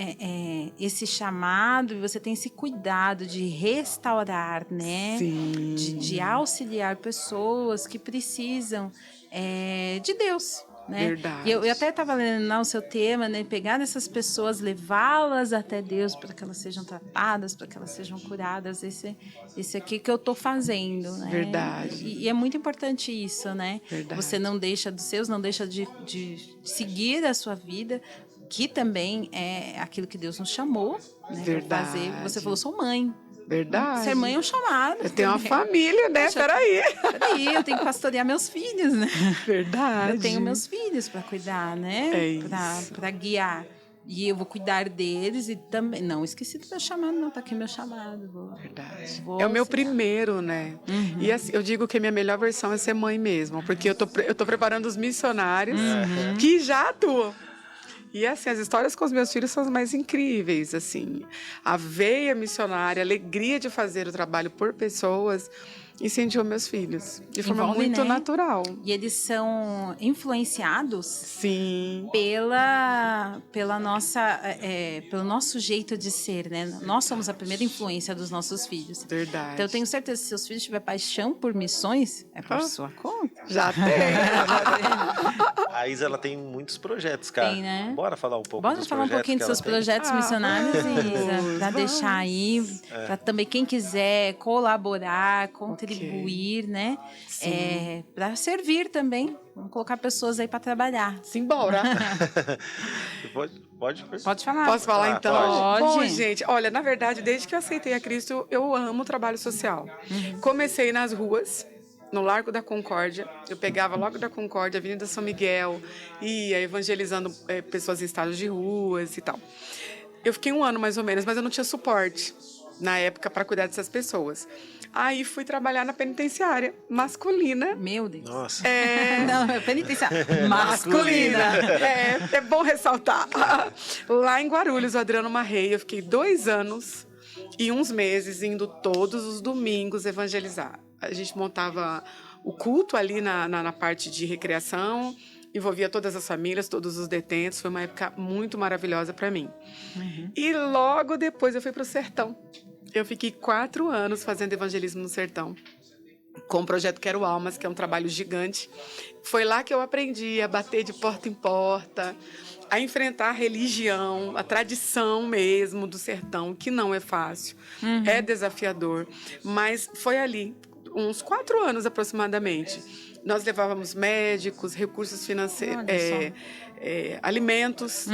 esse chamado, e você tem esse cuidado de restaurar, né? Sim. De auxiliar pessoas que precisam de Deus. Né? Verdade. E eu até estava lendo lá o seu tema, né? Pegar essas pessoas, levá-las até Deus para que elas sejam tratadas, para que elas sejam curadas. Esse aqui que eu estou fazendo, né? Verdade. E é muito importante isso, né? Verdade. Você não deixa dos seus, não deixa de seguir a sua vida, que também é aquilo que Deus nos chamou, né? Pra fazer. Você falou, sou mãe. Verdade. Ser mãe é um chamado. Eu tenho uma também. família, né? Peraí, eu tenho que pastorear meus filhos, né? Verdade. Eu tenho meus filhos para cuidar, né? É isso. Para guiar. E eu vou cuidar deles e também... Não, esqueci do meu chamado, não. Tá aqui meu chamado. Verdade. Vou É o meu auxiliar. primeiro, né? E assim, eu digo que a minha melhor versão é ser mãe mesmo. Porque eu tô preparando os missionários que já atuam. E assim, as histórias com os meus filhos são as mais incríveis, assim. A veia missionária, a alegria de fazer o trabalho por pessoas, incendiou meus filhos. De forma Envolve, muito né? natural. E eles são influenciados Sim. pela nossa, pelo nosso jeito de ser, né? Nós somos a primeira influência dos nossos filhos. Verdade. Então, eu tenho certeza que se seus filhos tiverem paixão por missões, é por sua conta. Já tem. A Isa, ela tem muitos projetos, cara. Tem, né? Bora falar um pouco Bora dos falar um projetos pouquinho que dos ela seus tem? projetos missionários, Isa, para vamos. deixar aí, para também quem quiser colaborar, contribuir, né? Para servir também. Vamos colocar pessoas aí para trabalhar. Simbora. Pode falar. Posso falar, então? Pode. Bom, gente, olha, na verdade, desde que eu aceitei a Cristo, eu amo o trabalho social. Comecei nas ruas, no Largo da Concórdia. Eu pegava logo da Concórdia, Avenida São Miguel, ia evangelizando pessoas em estados de ruas e tal. Eu fiquei 1 ano mais ou menos, mas eu não tinha suporte na época para cuidar dessas pessoas. Aí fui trabalhar na penitenciária masculina. Meu Deus. Nossa. Não, é penitenciária. Masculina. É bom ressaltar. Lá em Guarulhos, o Adriano Marrei, eu fiquei 2 anos e uns meses indo todos os domingos evangelizar. A gente montava o culto ali na parte de recreação, envolvia todas as famílias, todos os detentos. Foi uma época muito maravilhosa para mim. E logo depois eu fui para o sertão. Eu fiquei 4 anos fazendo evangelismo no sertão, com o projeto Quero Almas, que é um trabalho gigante. Foi lá que eu aprendi a bater de porta em porta, a enfrentar a religião, a tradição mesmo do sertão, que não é fácil, é desafiador, mas foi ali, uns 4 anos aproximadamente. Nós levávamos médicos, recursos financeiros, alimentos,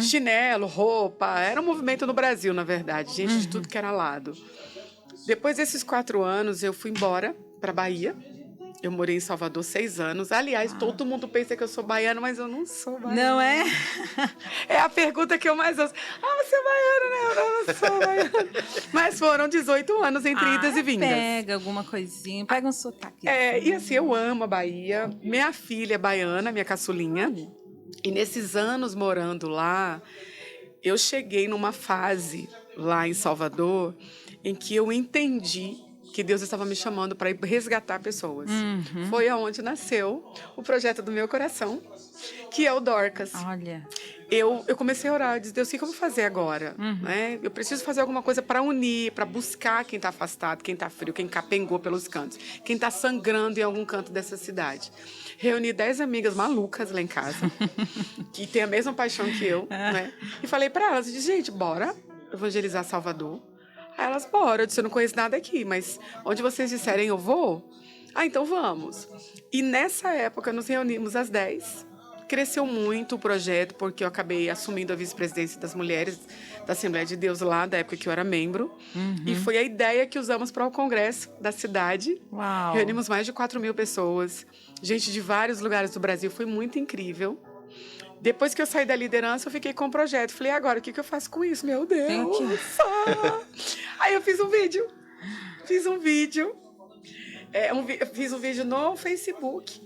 chinelo, roupa. Era um movimento no Brasil, na verdade, gente de tudo que era lado. Depois desses 4 anos, eu fui embora para Bahia. Eu morei em Salvador 6 anos. Aliás, todo mundo pensa que eu sou baiana, mas eu não sou baiana. Não é? É a pergunta que eu mais ouço. Você é baiana, né? Eu não sou baiana. Mas foram 18 anos entre idas e vindas. Pega alguma coisinha, pega um sotaque. E assim, eu amo a Bahia. Minha filha é baiana, minha caçulinha. E nesses anos morando lá, eu cheguei numa fase lá em Salvador em que eu entendi que Deus estava me chamando para ir resgatar pessoas. Foi aonde nasceu o projeto do meu coração, que é o Dorcas. Olha. Eu comecei a orar, eu disse, Deus, o que eu vou fazer agora? Né? Eu preciso fazer alguma coisa para unir, para buscar quem está afastado, quem está frio, quem capengou pelos cantos, quem está sangrando em algum canto dessa cidade. Reuni 10 amigas malucas lá em casa, que têm a mesma paixão que eu, né? E falei para elas, disse, gente, bora evangelizar Salvador. Aí elas, bora, eu disse, eu não conheço nada aqui, mas onde vocês disserem eu vou, então vamos. E nessa época nos reunimos às 10. Cresceu muito o projeto, porque eu acabei assumindo a vice-presidência das mulheres da Assembleia de Deus lá, da época que eu era membro. E foi a ideia que usamos para o congresso da cidade. Uau. Reunimos mais de 4.000 pessoas, gente de vários lugares do Brasil, foi muito incrível. Depois que eu saí da liderança, eu fiquei com o projeto. Falei, agora, o que eu faço com isso? Meu Deus! Aí eu fiz um vídeo. Fiz um vídeo no Facebook.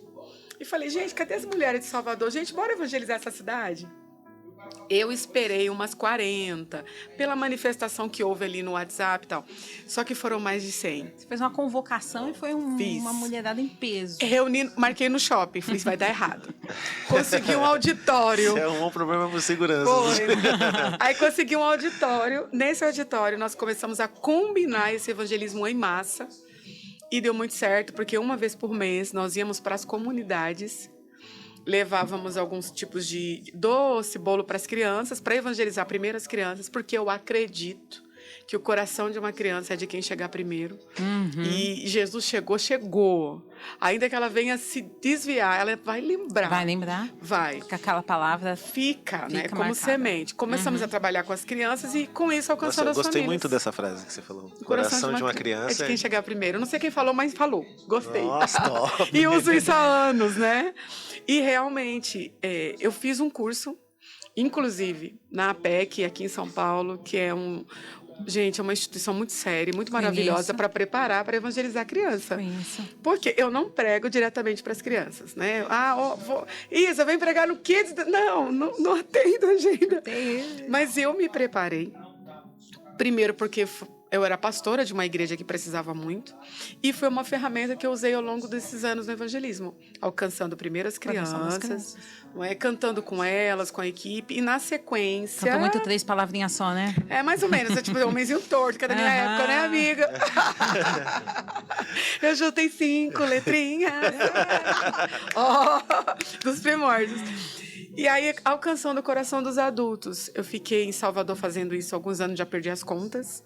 E falei, gente, cadê as mulheres de Salvador? Gente, bora evangelizar essa cidade? Eu esperei umas 40, pela manifestação que houve ali no WhatsApp e tal. Só que foram mais de 100. Você fez uma convocação e foi uma mulherada em peso. Reuni, marquei no shopping, falei, isso vai dar errado. Consegui um auditório. Isso é um problema por segurança. Foi. Aí consegui um auditório. Nesse auditório, nós começamos a combinar esse evangelismo em massa. E deu muito certo, porque uma vez por mês nós íamos para as comunidades, levávamos alguns tipos de doce, bolo para as crianças, para evangelizar primeiro as crianças, porque eu acredito que o coração de uma criança é de quem chegar primeiro. E Jesus chegou. Ainda que ela venha se desviar, ela vai lembrar. Vai lembrar? Vai. Com aquela palavra Fica, né? Como marcada. semente. Começamos a trabalhar com as crianças e com isso alcançando Nossa, eu as famílias. gostei muito dessa frase que você falou. O coração de uma criança. É de quem chegar primeiro. Não sei quem falou, mas falou. Gostei. Nossa, top. E uso isso há anos, né? E realmente, eu fiz um curso, inclusive, na APEC, aqui em São Paulo, que é Gente, é uma instituição muito séria, muito maravilhosa para preparar para evangelizar a criança. Conheço. Porque eu não prego diretamente para as crianças, né? Isa, vem pregar no Kids. Não atendo agenda. Mas eu me preparei. Primeiro porque eu era pastora de uma igreja que precisava muito. E foi uma ferramenta que eu usei ao longo desses anos no evangelismo. Alcançando primeiro as crianças, não é? Cantando com elas, com a equipe. E na sequência... Cantou muito 3 palavrinhas só, né? É, mais ou menos. É tipo um homenzinho torto, que é da minha época, né, amiga? Eu juntei 5 letrinhas. Dos primórdios. E aí, alcançando o coração dos adultos. Eu fiquei em Salvador fazendo isso há alguns anos, já perdi as contas.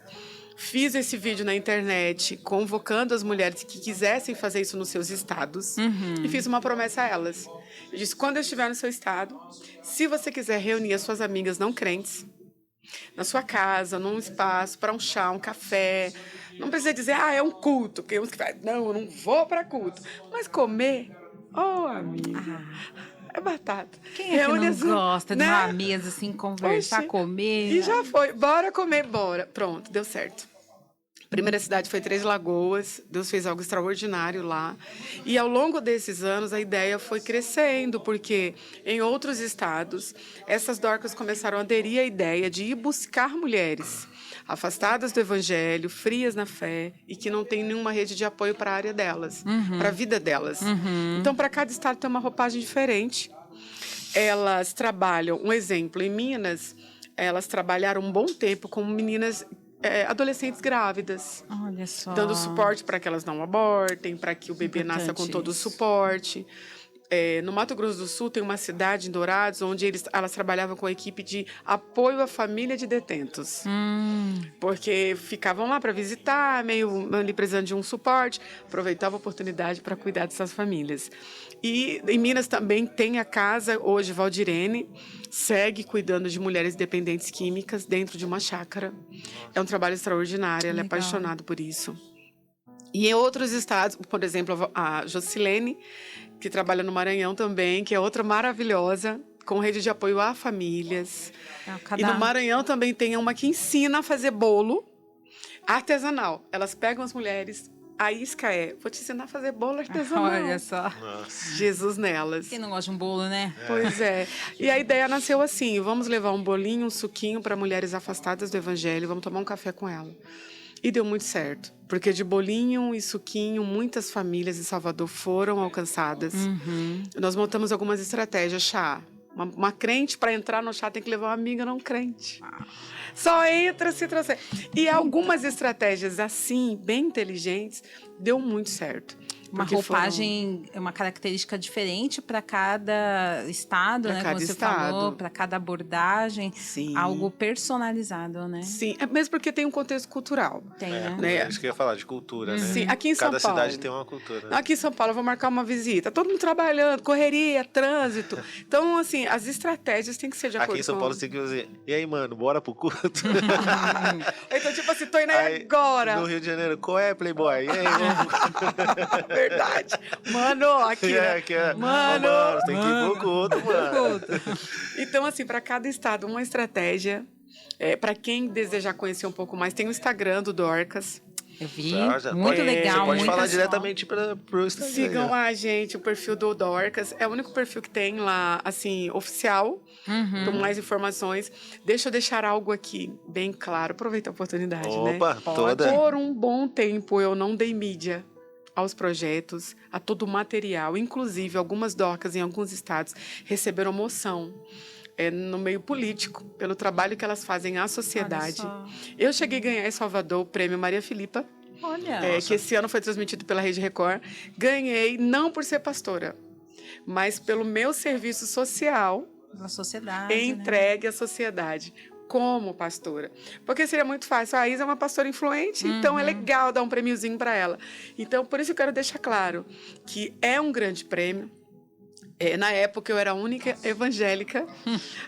Fiz esse vídeo na internet, convocando as mulheres que quisessem fazer isso nos seus estados. E fiz uma promessa a elas. Eu disse, quando eu estiver no seu estado, se você quiser reunir as suas amigas não crentes, na sua casa, num espaço, para um chá, um café, Não precisa dizer, é um culto. Porque uns que falam, não, eu não vou para culto. Mas comer, amiga, é batata. Quem é que não gosta de uma mesa assim, conversar, comer? E já foi, bora comer, bora. Pronto, deu certo. Primeira cidade foi Três Lagoas, Deus fez algo extraordinário lá. E ao longo desses anos a ideia foi crescendo, porque em outros estados essas dorcas começaram a aderir à ideia de ir buscar mulheres afastadas do evangelho, frias na fé e que não tem nenhuma rede de apoio para a área delas, para a vida delas. Então, para cada estado tem uma roupagem diferente. Elas trabalham, um exemplo, em Minas, elas trabalharam um bom tempo com meninas adolescentes grávidas. Olha só. Dando suporte para que elas não abortem, para que o bebê nasça com todo o suporte. No Mato Grosso do Sul tem uma cidade, em Dourados, onde elas trabalhavam com a equipe de apoio à família de detentos. Porque ficavam lá para visitar, meio ali precisando de um suporte, aproveitavam a oportunidade para cuidar dessas famílias. E em Minas também tem a casa, hoje, Valdirene, segue cuidando de mulheres dependentes químicas dentro de uma chácara. É um trabalho extraordinário, ela é apaixonada por isso. E em outros estados, por exemplo, a Jocilene, que trabalha no Maranhão também, que é outra maravilhosa, com rede de apoio a famílias. E no Maranhão também tem uma que ensina a fazer bolo artesanal. Elas pegam as mulheres, a isca vou te ensinar a fazer bolo artesanal. Olha só. Nossa. Jesus nelas. Quem não gosta de um bolo, né? Pois é. E a ideia nasceu assim, vamos levar um bolinho, um suquinho para mulheres afastadas do evangelho, vamos tomar um café com ela. E deu muito certo, porque de bolinho e suquinho, muitas famílias em Salvador foram alcançadas. Nós montamos algumas estratégias, chá. Uma crente, para entrar no chá, tem que levar uma amiga não crente. Só entra se trouxer. E algumas estratégias assim, bem inteligentes, deu muito certo. Uma roupagem, uma característica diferente para cada estado, né? Como você falou, para cada abordagem. Sim. Algo personalizado, né? Sim, mesmo porque tem um contexto cultural. Tem, né? É isso que eu ia falar, de cultura, né? Sim, aqui em São Paulo. Cada cidade tem uma cultura. Né? Aqui em São Paulo, eu vou marcar uma visita. Todo mundo trabalhando, correria, trânsito. Então, assim, as estratégias têm que ser de acordo com... Aqui em São Paulo você tem que dizer, e aí, mano, bora pro culto? Então, tipo assim, tô indo aí agora. No Rio de Janeiro, qual é, Playboy? E aí, vamos... Verdade. Mano, aqui, né? Mano, tem que ir pro culto, mano. Então, assim, para cada estado, uma estratégia. Para quem desejar conhecer um pouco mais, tem o Instagram do Dorcas. Eu vi, muito legal. Você pode falar diretamente pro Instagram. Sigam lá, gente, o perfil do Dorcas. É o único perfil que tem lá, assim, oficial. Com mais informações. Deixa eu deixar algo aqui bem claro. Aproveita a oportunidade, né? Opa, toda. Por um bom tempo, eu não dei mídia aos projetos, a todo o material. Inclusive, algumas dorcas em alguns estados receberam moção no meio político, pelo trabalho que elas fazem à sociedade. Eu cheguei a ganhar em Salvador o prêmio Maria Filipa, que esse ano foi transmitido pela Rede Record. Ganhei não por ser pastora, mas pelo meu serviço social na sociedade, entregue à sociedade. Como pastora. Porque seria muito fácil. A Isa é uma pastora influente, então é legal dar um prêmiozinho para ela. Então, por isso eu quero deixar claro que é um grande prêmio. Na época, eu era a única evangélica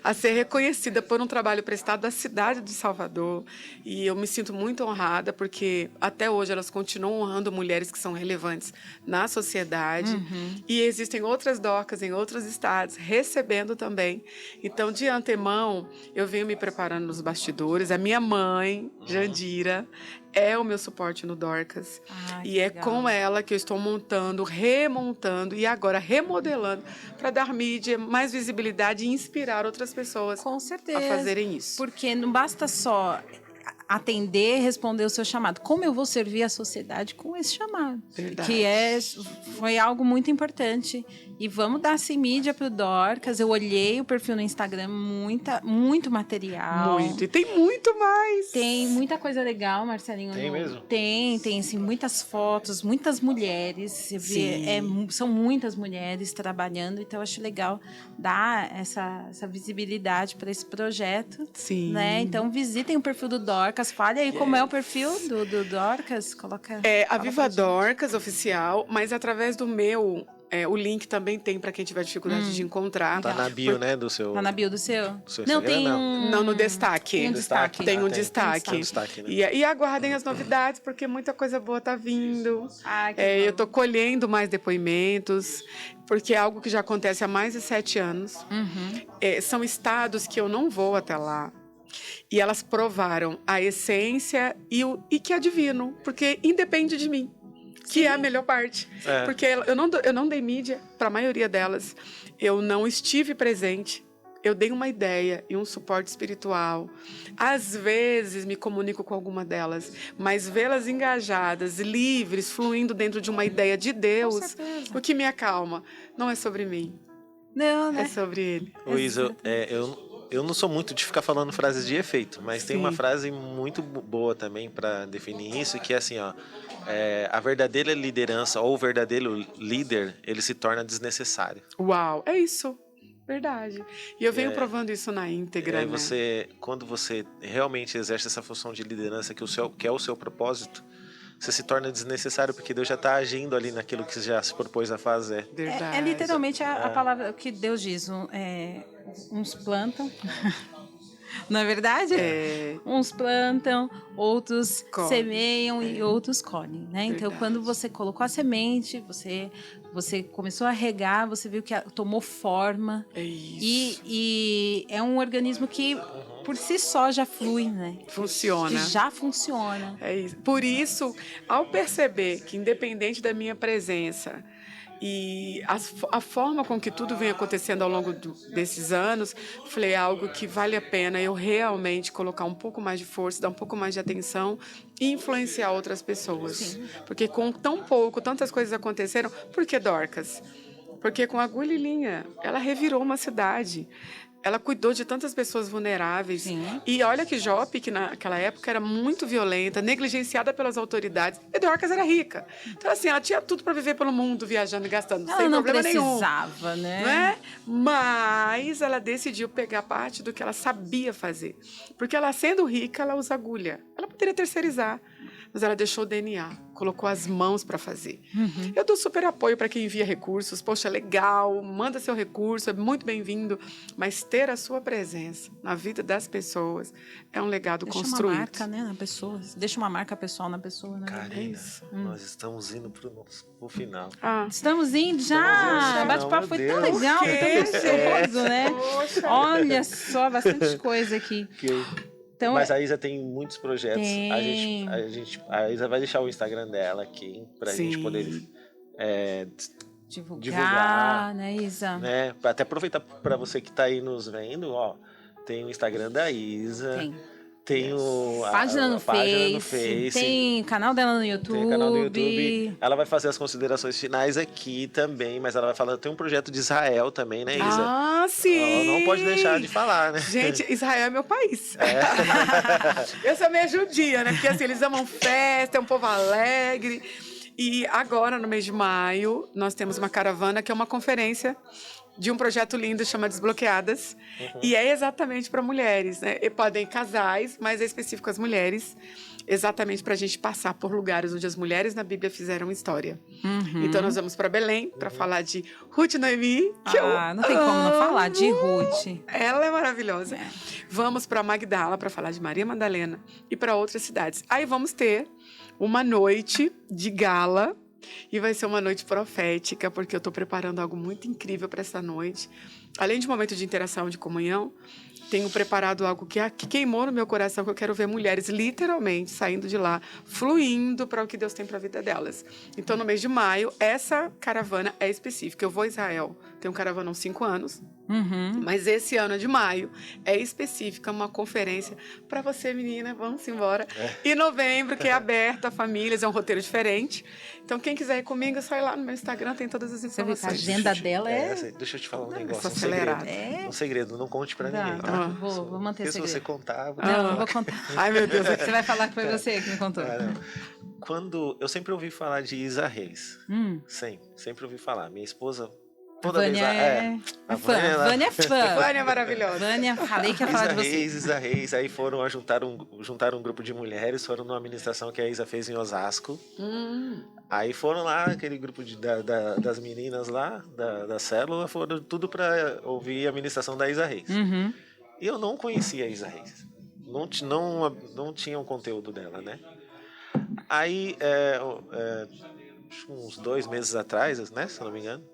a ser reconhecida por um trabalho prestado à cidade de Salvador. E eu me sinto muito honrada, porque até hoje elas continuam honrando mulheres que são relevantes na sociedade. E existem outras dorcas em outros estados recebendo também. Então, de antemão, eu venho me preparando nos bastidores. A minha mãe, Jandira, é o meu suporte no Dorcas. E é com ela que eu estou montando, remontando e agora remodelando para dar mídia, mais visibilidade e inspirar outras pessoas com certeza, a fazerem isso. Porque não basta só atender, responder o seu chamado. Como eu vou servir a sociedade com esse chamado? Verdade. Que foi algo muito importante. E vamos dar essa mídia pro Dorcas. Eu olhei o perfil no Instagram, muito material. Muito. E tem muito mais. Tem muita coisa legal, Marcelinho. Tem mesmo? Tem assim, muitas fotos, muitas mulheres. Você vê, são muitas mulheres trabalhando, então eu acho legal dar essa visibilidade para esse projeto. Sim. Né? Então visitem o perfil do Dorcas. Fale aí como é o perfil do Dorcas. Coloca. A Viva Dorcas oficial, mas através do meu o link também tem para quem tiver dificuldade de encontrar. Tá na bio, né, do seu... Tá na bio do seu? do seu Não, Instagram, tem não. um... Não, no destaque. Tem um destaque. Tem um Tem destaque. um destaque, né? E aguardem as novidades, porque muita coisa boa tá vindo. Ah, que Eu bom. tô colhendo mais depoimentos, porque é algo que já acontece há mais de 7 anos. São estados que eu não vou até lá. E elas provaram a essência e que é divino, porque independe de mim. Que é a melhor parte. É. Porque eu não dei mídia para a maioria delas. Eu não estive presente. Eu dei uma ideia e um suporte espiritual. Às vezes me comunico com alguma delas, mas vê-las engajadas, livres, fluindo dentro de uma ideia de Deus, certeza. o que me acalma. Não é sobre mim, Não, é né? sobre ele. Ô, Isa, eu não sou muito de ficar falando frases de efeito, mas tem Sim. uma frase muito boa também para definir isso, que é assim, ó, a verdadeira liderança ou o verdadeiro líder, ele se torna desnecessário. Uau, é isso. Verdade. E eu venho provando isso na E íntegra, aí né? quando você realmente exerce essa função de liderança que é o seu propósito, você se torna desnecessário porque Deus já está agindo ali naquilo que você já se propôs a fazer. Verdade. É literalmente a palavra que Deus diz. Uns plantam. Não é verdade? Uns plantam, outros Colhem. semeiam e outros colhem, né? Então, Verdade. quando você colocou a semente, você começou a regar, você viu que tomou forma. É isso. E é um organismo que, por si só, já flui, né? Funciona. Já funciona. É isso. Por isso, ao perceber que, independente da minha presença e a forma com que tudo vem acontecendo ao longo desses anos, falei, é algo que vale a pena eu realmente colocar um pouco mais de força, dar um pouco mais de atenção e influenciar outras pessoas. Sim. Porque com tão pouco, tantas coisas aconteceram, por que Dorcas? Porque com agulha e linha, ela revirou uma cidade. Ela cuidou de tantas pessoas vulneráveis. Sim. E olha que Jope, que naquela época era muito violenta, negligenciada pelas autoridades. E Dorcas era rica. Então, assim, ela tinha tudo para viver pelo mundo, viajando e gastando, Ela sem não problema nenhum. precisava, né? Não é? Mas ela decidiu pegar parte do que ela sabia fazer. Porque ela, sendo rica, ela usa agulha. Ela poderia terceirizar. Mas ela deixou o DNA, colocou as mãos para fazer. Eu dou super apoio para quem envia recursos. Poxa, legal, manda seu recurso, é muito bem-vindo. Mas ter a sua presença na vida das pessoas é um legado Deixa construído. uma marca, né, na pessoa. Deixa uma marca pessoal na pessoa, né? Karina, isso. nós estamos indo pro final. Ah, Estamos indo já! Estamos indo, O bate-papo meu foi Deus. tão legal, foi tão Por quê, gostoso, né? poxa. Olha só, bastante coisa aqui. Então, Mas a Isa tem muitos projetos. Tem. A Isa vai deixar o Instagram dela aqui pra Sim. gente poder divulgar, né, Isa? né? Até aproveitar para você que tá aí nos vendo, ó, tem o Instagram da Isa, tem a Página no página Face, tem canal dela no YouTube. tem o canal do YouTube. Ela vai fazer as considerações finais aqui também, mas ela vai falar, tem um projeto de Israel também, né, Isa? Ah, sim! Ela não pode deixar de falar, né? Gente, Israel é meu país. Eu sou meio judia, né? Porque assim, eles amam festa, é um povo alegre. E agora, no mês de maio, nós temos uma caravana que é uma conferência de um projeto lindo, chama Desbloqueadas. E é exatamente para mulheres, né? E podem casais, mas é específico às mulheres. Exatamente para a gente passar por lugares onde as mulheres na Bíblia fizeram história. Então, nós vamos para Belém para falar de Ruth e Noemi, que não tem como não falar de Ruth. ela é maravilhosa. Vamos para Magdala para falar de Maria Madalena e para outras cidades. Aí vamos ter uma noite de gala e vai ser uma noite profética, porque eu estou preparando algo muito incrível para essa noite. Além de um momento de interação, de comunhão, tenho preparado algo que queimou no meu coração, que eu quero ver mulheres literalmente saindo de lá, fluindo para o que Deus tem para a vida delas. Então, no mês de maio, essa caravana é específica. Eu vou a Israel, tenho caravana há uns 5 anos, mas esse ano de maio é específica, uma conferência para você, menina, vamos embora. E novembro, que é aberto a famílias, é um roteiro diferente. Então, quem quiser ir comigo, é só ir lá no meu Instagram, tem todas as Você vê que a informações. agenda dela Deixa eu te falar um negócio, sou um segredo. acelerada. Um segredo, não conte pra ninguém, tá? Vou manter Porque se segredo. você contar... eu vou Não, te não vou falar. contar. Ai, meu Deus. Você vai falar que foi você que me contou. Ah, não. Eu sempre ouvi falar de Isa Reis. Sempre ouvi falar. Minha esposa Toda vez Vânia lá, é a fã. Vânia lá. Vânia é fã. Vânia é maravilhosa. Vânia, falei que ia falar de você. Isa Reis, aí foram juntaram um grupo de mulheres, foram numa administração que a Isa fez em Osasco. Aí foram lá, aquele grupo das meninas lá, da célula, foram tudo para ouvir a ministração da Isa Reis. Uhum. E eu não conhecia a Isa Reis. Não tinha o conteúdo dela, né? Aí, uns 2 meses atrás, né, se eu não me engano,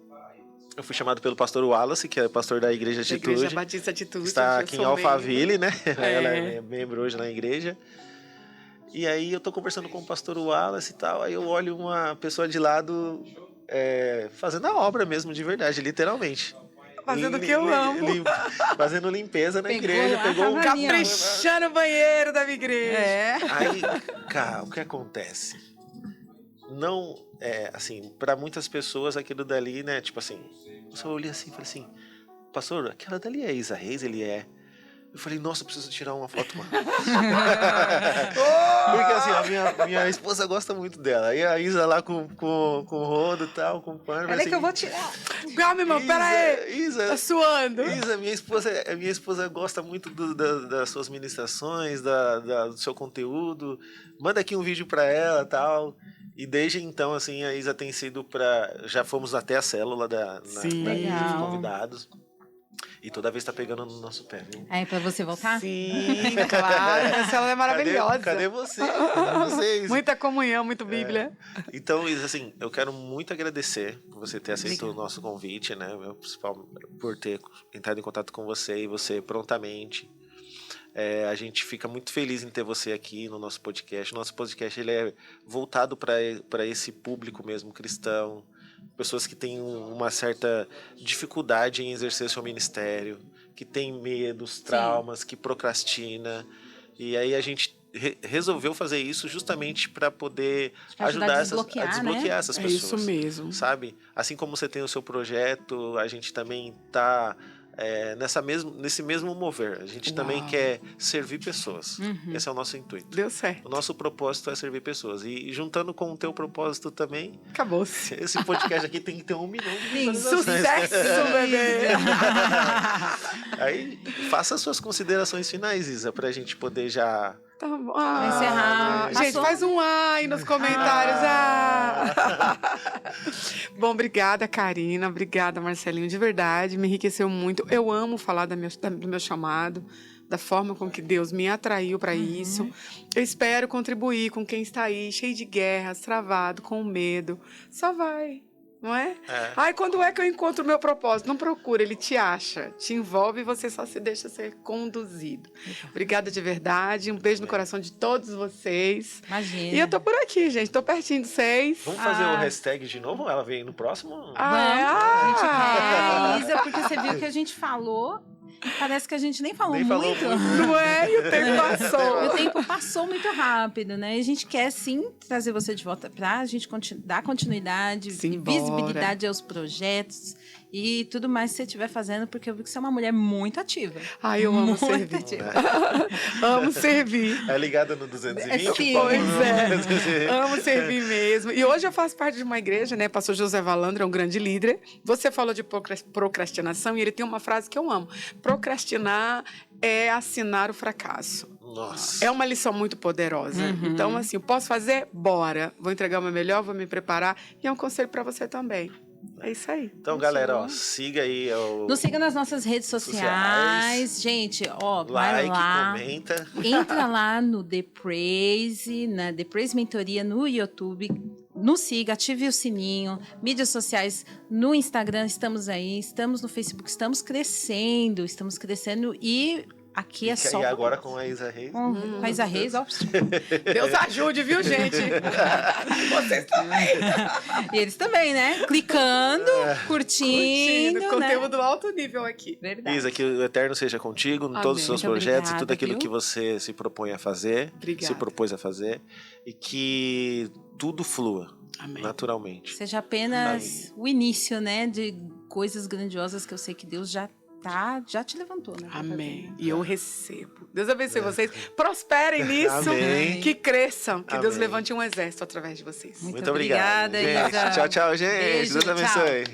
eu fui chamado pelo pastor Wallace, que é pastor da Igreja Da Atitude. Igreja Batista Atitude. Que está eu aqui em sou Alphaville, né? É. Ela é membro hoje na igreja. E aí eu tô conversando com o pastor Wallace e tal, aí eu olho uma pessoa de lado fazendo a obra mesmo, de verdade, literalmente. Fazendo o que eu amo. Fazendo limpeza na Pegou igreja, a pegou um cavalinha. Caprichando o banheiro da minha igreja. É. Aí, cara, o que acontece? Não, assim, para muitas pessoas aquilo dali, né, tipo assim, eu só olhei assim e falei assim, pastor, aquela dali é a Isa Reis, ele é. Eu falei, nossa, eu preciso tirar uma foto, mano. Porque assim, a minha esposa gosta muito dela. E a Isa lá com o rodo e tal, com o pano. Peraí assim, que eu vou tirar. Calma, irmão, pera aí. Isa, Tá suando. Isa, minha esposa gosta muito das suas ministrações, do seu conteúdo. Manda aqui um vídeo pra ela e tal. E desde então, assim, a Isa tem sido já fomos até a célula Sim. dos Legal. convidados. E toda vez tá pegando no nosso pé, viu? Aí, pra você voltar? Sim, claro. Essa ela é maravilhosa. Cadê você? Cadê vocês? Muita comunhão, muito Bíblia. Então, Isa, assim, eu quero muito agradecer por você ter aceito o nosso convite, né? Por ter entrado em contato com você e você prontamente. A gente fica muito feliz em ter você aqui no nosso podcast. Nosso podcast ele é voltado para esse público mesmo cristão, pessoas que têm uma certa dificuldade em exercer seu ministério, que tem medos, traumas, que procrastina. E aí a gente resolveu fazer isso justamente para poder ajudar a desbloquear essas É pessoas. isso mesmo. Sabe? Assim como você tem o seu projeto, a gente também está nesse mesmo mover. A gente também quer servir pessoas. Esse é o nosso intuito. Deu certo. O nosso propósito é servir pessoas. E juntando com o teu propósito também, Acabou-se. esse podcast aqui tem que ter 1 milhão de visualizações. Sucesso, bebê! Aí, faça as suas considerações finais, Isa, pra gente poder já... Tá bom. Vai encerrar. Gente, Passou? faz um ai nos comentários. Bom, obrigada, Karina. Obrigada, Marcelinho. De verdade, me enriqueceu muito. Eu amo falar do meu chamado, da forma com que Deus me atraiu para isso. Eu espero contribuir com quem está aí, cheio de guerras, travado, com medo. Só vai. Não é? Ai, quando é que eu encontro o meu propósito? Não procura, ele te acha, te envolve e você só se deixa ser conduzido. Obrigada de verdade, um beijo no coração de todos vocês. Imagina. E eu tô por aqui, gente, tô pertinho de vocês. Vamos fazer o hashtag de novo? Ela vem no próximo? A gente quer, Isa, porque você viu que a gente falou. Parece que a gente nem falou muito. Não é? E o tempo passou. O tempo passou muito rápido, né? E a gente quer, sim, trazer você de volta pra gente dar continuidade, Simbora. visibilidade aos projetos e tudo mais que você estiver fazendo, porque eu vi que você é uma mulher muito ativa. Ai, eu amo Muito servir. ativa. Amo servir. É ligada no 220? Sim. Pois é. Amo servir mesmo. E hoje eu faço parte de uma igreja, né? Pastor José Valandro é um grande líder. Você falou de procrastinação e ele tem uma frase que eu amo. Procrastinar é assinar o fracasso. Nossa. É uma lição muito poderosa. Então, assim, eu posso fazer? Bora. Vou entregar o meu melhor, vou me preparar. E é um conselho para você também. É isso aí. Então, galera, ó, siga aí. Nos siga nas nossas redes sociais. Gente, ó, vai Like, lá. comenta. Entra lá no The Praise, na The Praise Mentoria no YouTube. Nos siga, ative o sininho. Mídias sociais no Instagram, estamos aí. Estamos no Facebook, estamos crescendo e aqui é só... E agora com a Isa Reis. Com a Isa Reis, ó. Deus ajude, viu, gente? Vocês também. E eles também, né? Clicando, curtindo, né? Conteúdo alto nível aqui. Verdade. Isa, que o Eterno seja contigo em todos os seus Muito projetos, obrigada, tudo aquilo viu? que você se propõe a fazer, Obrigada. se propôs a fazer, e que tudo flua Amém. naturalmente. Seja apenas o início, né? De coisas grandiosas que eu sei que Deus já te levantou, né? Amém. E eu recebo. Deus abençoe vocês. Prosperem nisso. Amém. Que cresçam. Que Deus Amém. levante um exército através de vocês. Muito Muito obrigado. obrigada, Gente, Isa. tchau, tchau, gente. Beijo, Deus tchau. abençoe.